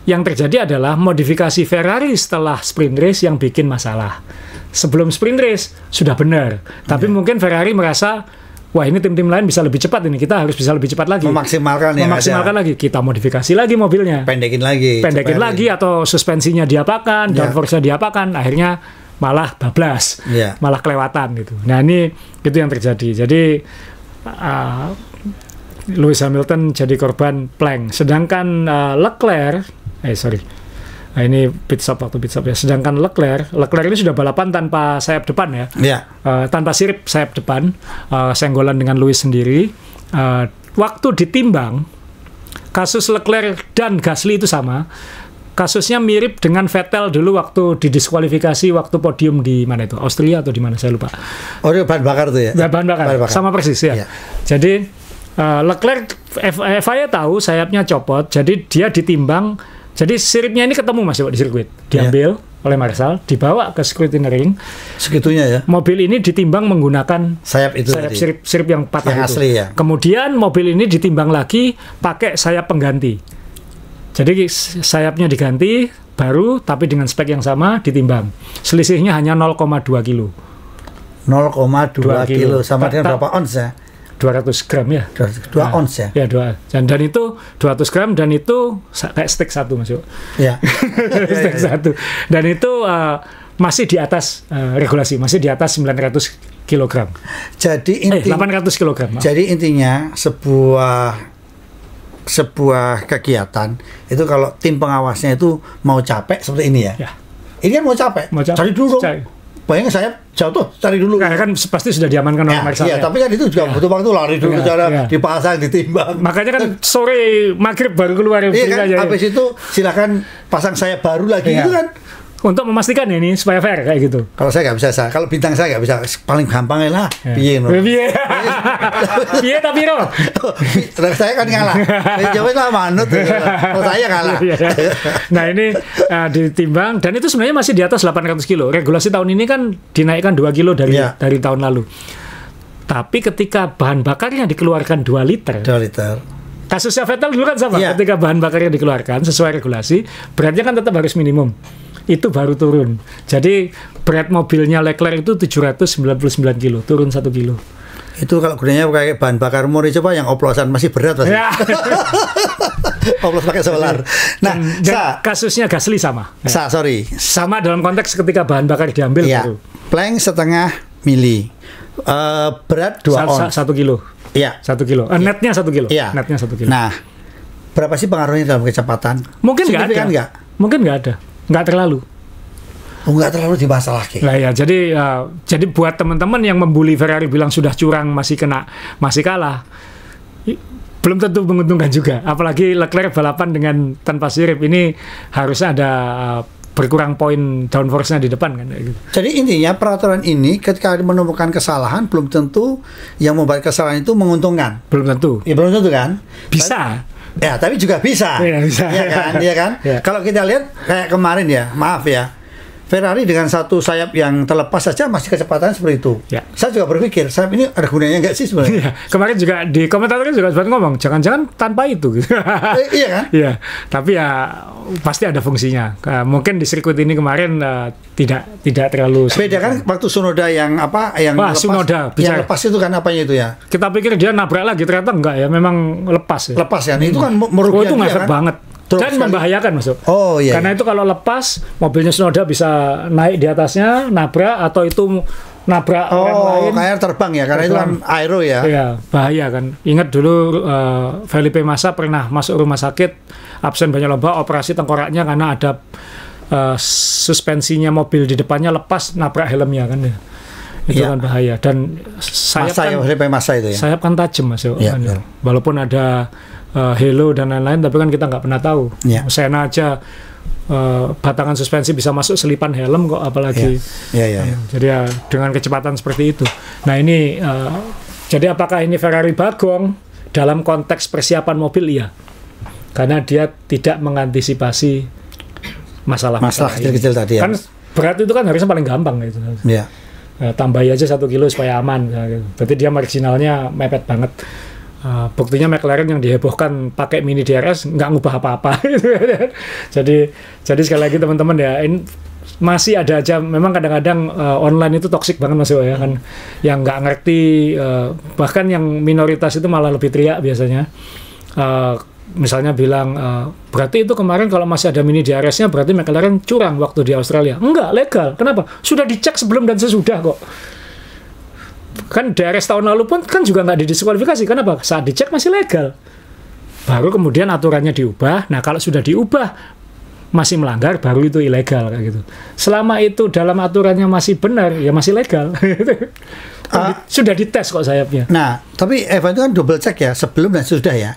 yang terjadi adalah modifikasi Ferrari setelah sprint race yang bikin masalah. Sebelum sprint race sudah benar, tapi mungkin Ferrari merasa wah ini tim-tim lain bisa lebih cepat ini, kita harus bisa lebih cepat lagi. Memaksimalkan lagi. Kita modifikasi lagi mobilnya. Pendekin lagi atau suspensinya diapakan, downforce-nya diapakan, akhirnya malah bablas, malah kelewatan gitu. Nah ini itu yang terjadi. Jadi Lewis Hamilton jadi korban plank, sedangkan Leclerc, ini pit stop ya. Sedangkan Leclerc ini sudah balapan tanpa sayap depan ya, tanpa sirip sayap depan, senggolan dengan Lewis sendiri. Waktu ditimbang, kasus Leclerc dan Gasly itu sama. Kasusnya mirip dengan Vettel dulu waktu didiskualifikasi waktu podium di mana itu, Austria atau di mana saya lupa. Oh, itu bahan bakar tuh ya? Bahan bakar. Sama persis ya. Jadi Leclerc, FIA tahu sayapnya copot, jadi dia ditimbang. Jadi siripnya ini ketemu Mas di sirkuit, diambil oleh Marshall, dibawa ke scrutineer ring. Segitunya ya. Mobil ini ditimbang menggunakan sayap sirip yang patah yang itu. Asli ya. Kemudian mobil ini ditimbang lagi pakai sayap pengganti. Jadi sayapnya diganti baru, tapi dengan spek yang sama ditimbang. Selisihnya hanya 0,2 kilo. 0,2 kilo sama dengan berapa ons ya? 200 gram ya. 2 ons ya? Ya, dan itu 200 gram dan itu kayak steak satu masuk. Ya. Steak satu. Dan itu masih di atas regulasi, masih di atas 900 kilogram. Jadi 800 kilogram. Jadi intinya sebuah kegiatan itu kalau tim pengawasnya itu mau capek seperti ini ya. Ini kan mau capek. Cari dulu. Bayangin saya jatuh, cari dulu. Nah, kan pasti sudah diamankan oleh Marshall. Iya, tapi kan itu juga butuh waktu, lari dulu cara dipasang, ditimbang. Makanya kan sore maghrib baru keluar. Iya kan, habis itu silakan pasang sayap baru lagi itu kan. Untuk memastikan ini supaya fair kayak gitu. Kalau saya nggak bisa, kalau bintang saya nggak bisa, paling gampang lah. Piye tapi no. Saya kan ngalah. Jawab lah manut. Kalau saya kalah. Nah ini ditimbang dan itu sebenarnya masih di atas 800 kilo. Regulasi tahun ini kan dinaikkan 2 kilo dari tahun lalu. Tapi ketika bahan bakarnya dikeluarkan 2 liter. Kasusnya Vettel dulu kan sama. Ketika bahan bakarnya dikeluarkan sesuai regulasi, beratnya kan tetap harus minimum. Itu baru turun. Jadi berat mobilnya Leclerc itu 799 kilo, turun 1 kilo. Itu kalau gunanya kayak bahan bakar murni, coba yang oplosan masih berat pasti. Oplos pakai solar. Nah, kasusnya Gasly sama. Sama dalam konteks ketika bahan bakar diambil baru. Plank setengah mili. Berat 2 ons. 1 kilo. Iya. 1 kilo. Netnya 1 kilo. Netnya 1 kilo. Nah, berapa sih pengaruhnya dalam kecepatan? Mungkin nggak ada. Mungkin nggak ada. Nggak terlalu. Nggak terlalu dimasalahkan. Nah ya, jadi buat teman-teman yang membuli Ferrari bilang sudah curang, masih kalah, belum tentu menguntungkan juga. Apalagi Leclerc balapan dengan tanpa sirip ini harusnya ada berkurang poin downforce-nya di depan kan. Jadi intinya peraturan ini ketika menemukan kesalahan belum tentu yang membuat kesalahan itu menguntungkan. Belum tentu. Ya belum tentu kan. Bisa. Ya, tapi juga bisa. Iya kan? Kalau kita lihat kayak kemarin ya, maaf ya, Ferrari dengan satu sayap yang terlepas saja masih kecepatan seperti itu. Saya juga berpikir, sayap ini ada gunanya nggak sih sebenarnya? Kemarin juga di komentatornya juga sempat ngomong, jangan-jangan tanpa itu. Gitu. Iya kan? Iya, tapi ya pasti ada fungsinya. Mungkin di sirkuit ini kemarin tidak terlalu. Beda kan waktu Tsunoda yang lepas, yang lepas itu kan apanya itu ya? Kita pikir dia nabrak lagi, ternyata enggak ya, memang lepas. Lepas ya, itu kan merugikan itu ngefek banget. Dan membahayakan masuk. Karena itu kalau lepas mobilnya Tsunoda bisa naik di atasnya, nabrak atau itu nabrak orang lain. Kayak terbang ya, karena itu kan aero ya. Iya, bahaya kan. Ingat dulu Felipe Massa pernah masuk rumah sakit, absen banyak lomba, operasi tengkoraknya karena ada suspensinya mobil di depannya lepas, nabrak helmnya kan ya. Itu kan bahaya. Dan sayap Massa itu ya. Sayap kan tajam masuk. Kan, ya. Walaupun ada halo dan lain-lain, tapi kan kita nggak pernah tahu. Senna aja batangan suspensi bisa masuk selipan helm kok, apalagi. Jadi ya dengan kecepatan seperti itu. Nah ini jadi apakah ini Ferrari bagong dalam konteks persiapan mobil? Iya, karena dia tidak mengantisipasi masalah kecil-kecil tadi ya. Kan berat itu kan harusnya paling gampang gitu. Tambahi aja 1 kilo supaya aman. Berarti dia marginalnya mepet banget. Buktinya McLaren yang dihebohkan pakai mini DRS nggak ngubah apa-apa. Jadi sekali lagi teman-teman ya, masih ada aja. Memang kadang-kadang online itu toksik banget Mas Dewa ya kan, yang nggak ngerti, bahkan yang minoritas itu malah lebih teriak biasanya. Misalnya bilang, berarti itu kemarin kalau masih ada mini DRS-nya berarti McLaren curang waktu di Australia. Enggak, legal. Kenapa? Sudah dicek sebelum dan sesudah kok. Kan DRS tahun lalu pun kan juga nggak didiskualifikasi. Kenapa? Saat dicek masih legal. Baru kemudian aturannya diubah. Nah, kalau sudah diubah masih melanggar, baru itu ilegal kayak gitu. Selama itu dalam aturannya masih benar, ya masih legal. Sudah dites kok sayapnya. Nah, tapi Evan itu kan double check ya, sebelum dan sudah ya.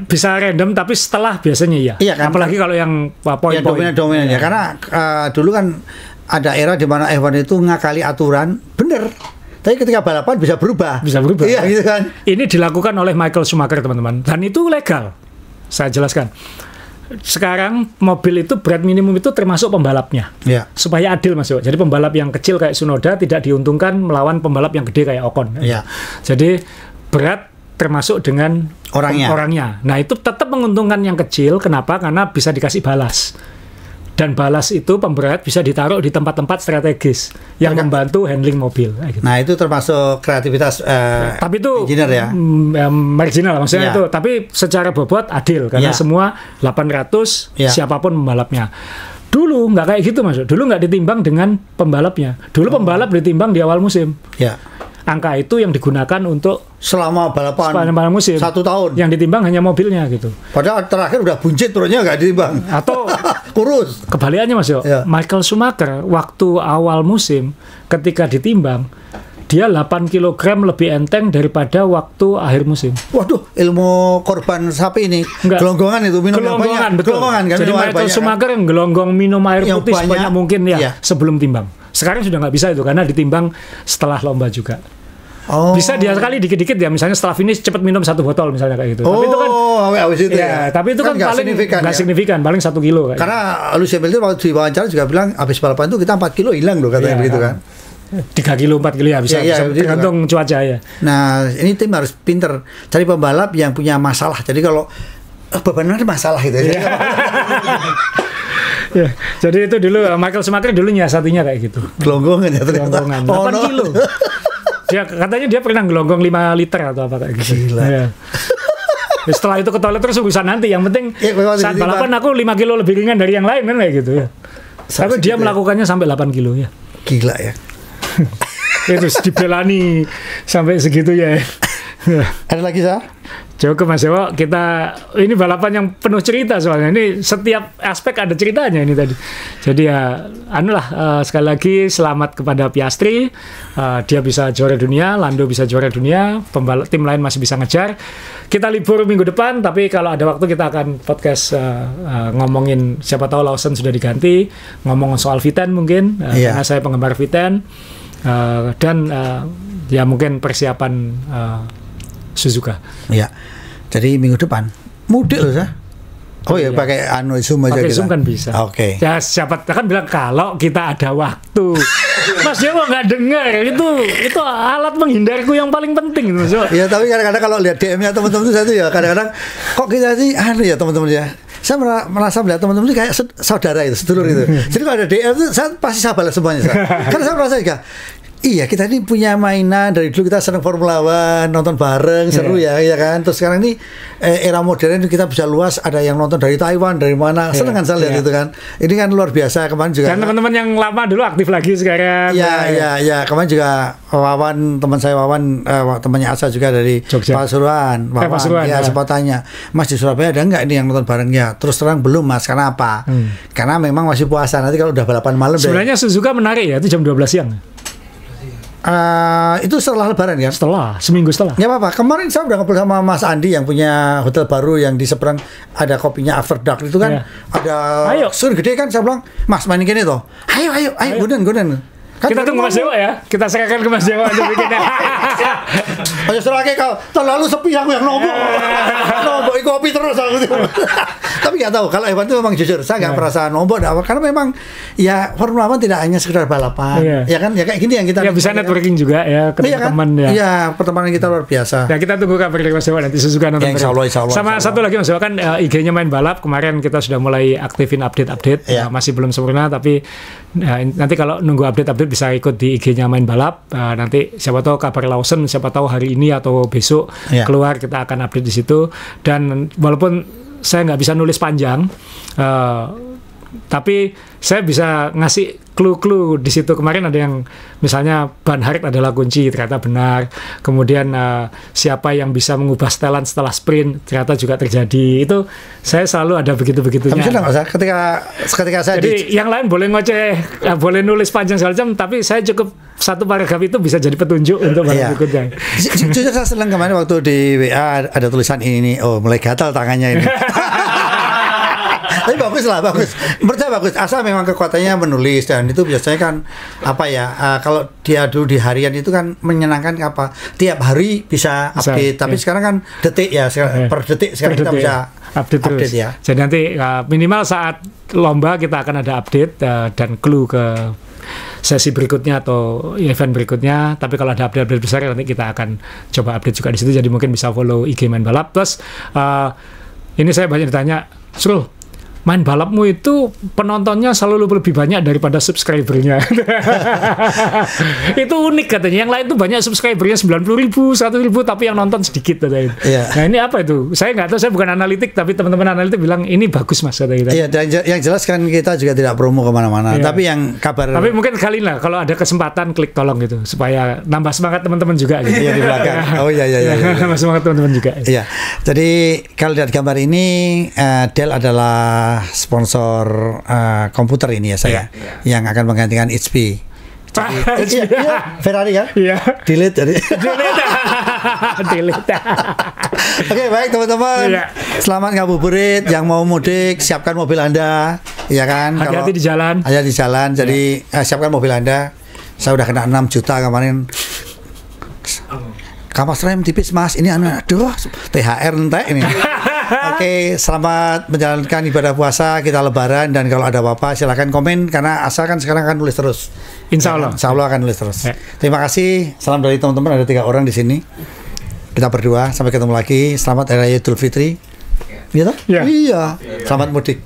Bisa random, tapi setelah biasanya ya. Iya kan? Apalagi kalau yang poin-poin. Dominan ya. Karena dulu kan ada era di mana F1 itu ngakali aturan, bener. Tapi ketika balapan bisa berubah. Bisa berubah. Iya gitu kan. Ini dilakukan oleh Michael Schumacher teman-teman, dan itu legal. Saya jelaskan. Sekarang mobil itu berat minimum itu termasuk pembalapnya, supaya adil Mas Dewa. Jadi pembalap yang kecil kayak Tsunoda tidak diuntungkan melawan pembalap yang gede kayak Ocon. Jadi berat termasuk dengan orangnya. Nah itu tetap menguntungkan yang kecil. Kenapa? Karena bisa dikasih balas. Dan balas itu pemberat bisa ditaruh di tempat-tempat strategis yang membantu handling mobil. Gitu. Nah itu termasuk kreativitas tapi itu engineer ya? Marginal maksudnya itu. Tapi secara bobot adil karena semua 800 siapapun pembalapnya. Dulu nggak kayak gitu Mas. Dulu nggak ditimbang dengan pembalapnya. Dulu pembalap ditimbang di awal musim. Angka itu yang digunakan untuk selama balapan musim 1 tahun. Yang ditimbang hanya mobilnya gitu. Padahal terakhir udah buncit turunnya nggak ditimbang. Atau kurus. Kebalikannya Mas Yo. Michael Schumacher waktu awal musim ketika ditimbang dia 8 kg lebih enteng daripada waktu akhir musim. Waduh, ilmu korban sapi ini. Gelonggongan itu minum gelonggongan, betul. Gelonggongan kan. Jadi Michael Schumacher yang gelonggong minum air putih sebanyak mungkin sebelum timbang. Sekarang sudah nggak bisa itu karena ditimbang setelah lomba juga. Bisa dia sekali dikit-dikit ya, misalnya setelah finish cepat minum 1 botol misalnya kayak gitu. Tapi itu kan tapi itu kan paling nggak signifikan, paling 1 kilo. Karena Lewis Hamilton waktu di wawancara juga bilang habis balapan itu kita 4 kilo hilang loh katanya begitu kan. 3 kilo 4 kilo ya bisa tergantung cuaca ya. Nah ini tim harus pinter cari pembalap yang punya masalah. Jadi kalau benar masalah itu. Jadi itu dulu Michael Schumacher dulu nyiasatinya kayak gitu. Gelonggongan ya ternyata. 8 kilo. Dia katanya dia pernah gelonggong 5 liter atau apa kayak gitu. Gila. Setelah itu ke toilet terus urusan nanti. Yang penting saat balapan aku 5 kilo lebih ringan dari yang lain kan kayak gitu ya. Tapi dia melakukannya sampai 8 kilo ya. Gila ya. Terus dibelani sampai segitu ya. Ada lagi Sah? Cukup Mas Dewa, kita ini balapan yang penuh cerita soalnya. Ini setiap aspek ada ceritanya ini tadi. Jadi ya, sekali lagi selamat kepada Piastri. Dia bisa juara dunia, Lando bisa juara dunia, tim lain masih bisa ngejar. Kita libur minggu depan, tapi kalau ada waktu kita akan podcast ngomongin siapa tahu Lawson sudah diganti, ngomong soal V10 mungkin, karena saya penggemar V10. Dan ya mungkin persiapan Suzuka. Ya. Jadi minggu depan mudik loh Sah. Pakai Zoom aja pakai kita. Zoom kan bisa. Ya siapa kan bilang kalau kita ada waktu. Mas Dewa nggak dengar itu alat menghindarku yang paling penting Mas Dewa. Ya tapi kadang-kadang kalau lihat DM-nya teman-teman itu saya tuh ya kadang-kadang kok kita sih ya teman-teman ya. Saya merasa melihat teman-teman itu kayak saudara itu, sedulur itu. Jadi kalau ada DM itu saya pasti saya balas semuanya. Karena saya merasa juga iya, kita ini punya mainan dari dulu kita senang Formula One, nonton bareng, seru ya kan. Terus sekarang ini era modern kita bisa luas, ada yang nonton dari Taiwan, dari mana, seneng kan saya lihat itu kan. Ini kan luar biasa kemarin juga. Dan teman-teman yang lama dulu aktif lagi sekarang. Ya kemarin juga Wawan, teman saya Wawan, temannya Asa juga dari Pasuruan. Ya sempat tanya, Mas di Surabaya ada nggak ini yang nonton bareng ya? Terus terang belum Mas, karena apa? Karena memang masih puasa, nanti kalau udah balapan malam. Sebenarnya Suzuka menarik ya, itu jam 12 siang. Itu setelah Lebaran kan? Seminggu setelah. Ya apa? Kemarin saya udah ngobrol sama Mas Andi yang punya hotel baru yang di seberang ada kopinya After Dark itu kan. Ada sur gede kan, saya bilang, Mas main gini toh. Ayo, goden. Kan kita tunggu Mas Dewa ya. Kita serahkan ke Mas Dewa untuk bikinnya. Ayo serake kau. Terlalu sepi aku yang nombok. Nombok kopi terus aku. Tapi nggak tahu kalau Evan itu memang jujur. Saya nggak merasa nombok karena memang ya Formula 1 tidak hanya sekedar balapan. Ya kan? Ya kayak gini yang kita bisa networking juga ya, ketemu teman ya. Iya, pertemanan kita luar biasa. Ya kita tunggu kabar dari Mas Dewa nanti sesuka nonton. Insya Allah. Sama satu lagi Mas Dewa kan IG-nya Main Balap kemarin kita sudah mulai aktifin update-update. Masih belum sempurna tapi nanti kalau nunggu update-update bisa ikut di IG-nya Main Balap. Nanti siapa tahu kabar Lawson, siapa tahu hari ini atau besok keluar kita akan update di situ. Dan walaupun saya nggak bisa nulis panjang, tapi saya bisa ngasih clue-clue di situ. Kemarin ada yang misalnya ban Harit adalah kunci, ternyata benar. Kemudian siapa yang bisa mengubah setelan setelah sprint, ternyata juga terjadi. Itu saya selalu ada begitu-begitunya. Tapi sudah nggak usah ketika saya jadi yang lain boleh ngoceh, boleh nulis panjang segala macam, tapi saya cukup satu paragraf itu bisa jadi petunjuk untuk barang berikutnya. Jujur saya senang kemarin waktu di WA ada tulisan ini, oh mulai gatal tangannya ini. Tapi bagus lah, bagus. Menurut saya bagus. Asal memang kekuatannya menulis dan itu biasanya kan apa ya? Kalau dia dulu di harian itu kan menyenangkan apa? Tiap hari bisa update. Tapi sekarang kan detik ya, per detik sekarang kita bisa update ya. Jadi nanti minimal saat lomba kita akan ada update dan clue ke sesi berikutnya atau event berikutnya. Tapi kalau ada update besar nanti kita akan coba update juga di situ. Jadi mungkin bisa follow IG Main Balap. Plus ini saya banyak ditanya, Srul, Main Balapmu itu penontonnya selalu lebih banyak daripada subscribernya. Itu unik katanya. Yang lain tuh banyak subscribernya 90.000, 100.000, tapi yang nonton sedikit katanya. Nah ini apa itu? Saya nggak tahu, saya bukan analitik, tapi teman-teman analitik bilang ini bagus mas katanya. Iya, yang jelas kan kita juga tidak promo kemana-mana. Tapi yang kabar. Tapi mungkin kali lah kalau ada kesempatan klik tolong gitu supaya nambah semangat teman-teman juga. Gitu. Iya di belakang. Oh iya. Nambah semangat teman-teman juga. Iya. Jadi kalau lihat gambar ini, Dell adalah sponsor komputer ini ya saya yang akan menggantikan HP. Jadi, Ferrari kan? Iya. Delete jadi. Delete. Oke, baik teman-teman. Selamat ngabuburit. Yang mau mudik siapkan mobil Anda, ya kan? Hati-hati di jalan. Hati di jalan. Jadi siapkan mobil Anda. Saya udah kena 6 juta kemarin. Kampas rem tipis mas, ini aduh THR entek ini. Oke, selamat menjalankan ibadah puasa, kita lebaran, dan kalau ada apa-apa silahkan komen karena asalkan sekarang akan nulis terus. Insya Allah akan nulis terus. Terima kasih, salam dari teman-teman, ada 3 orang di sini. Kita berdua, sampai ketemu lagi. Selamat Hari Raya Idul Fitri. Iya. Selamat mudik.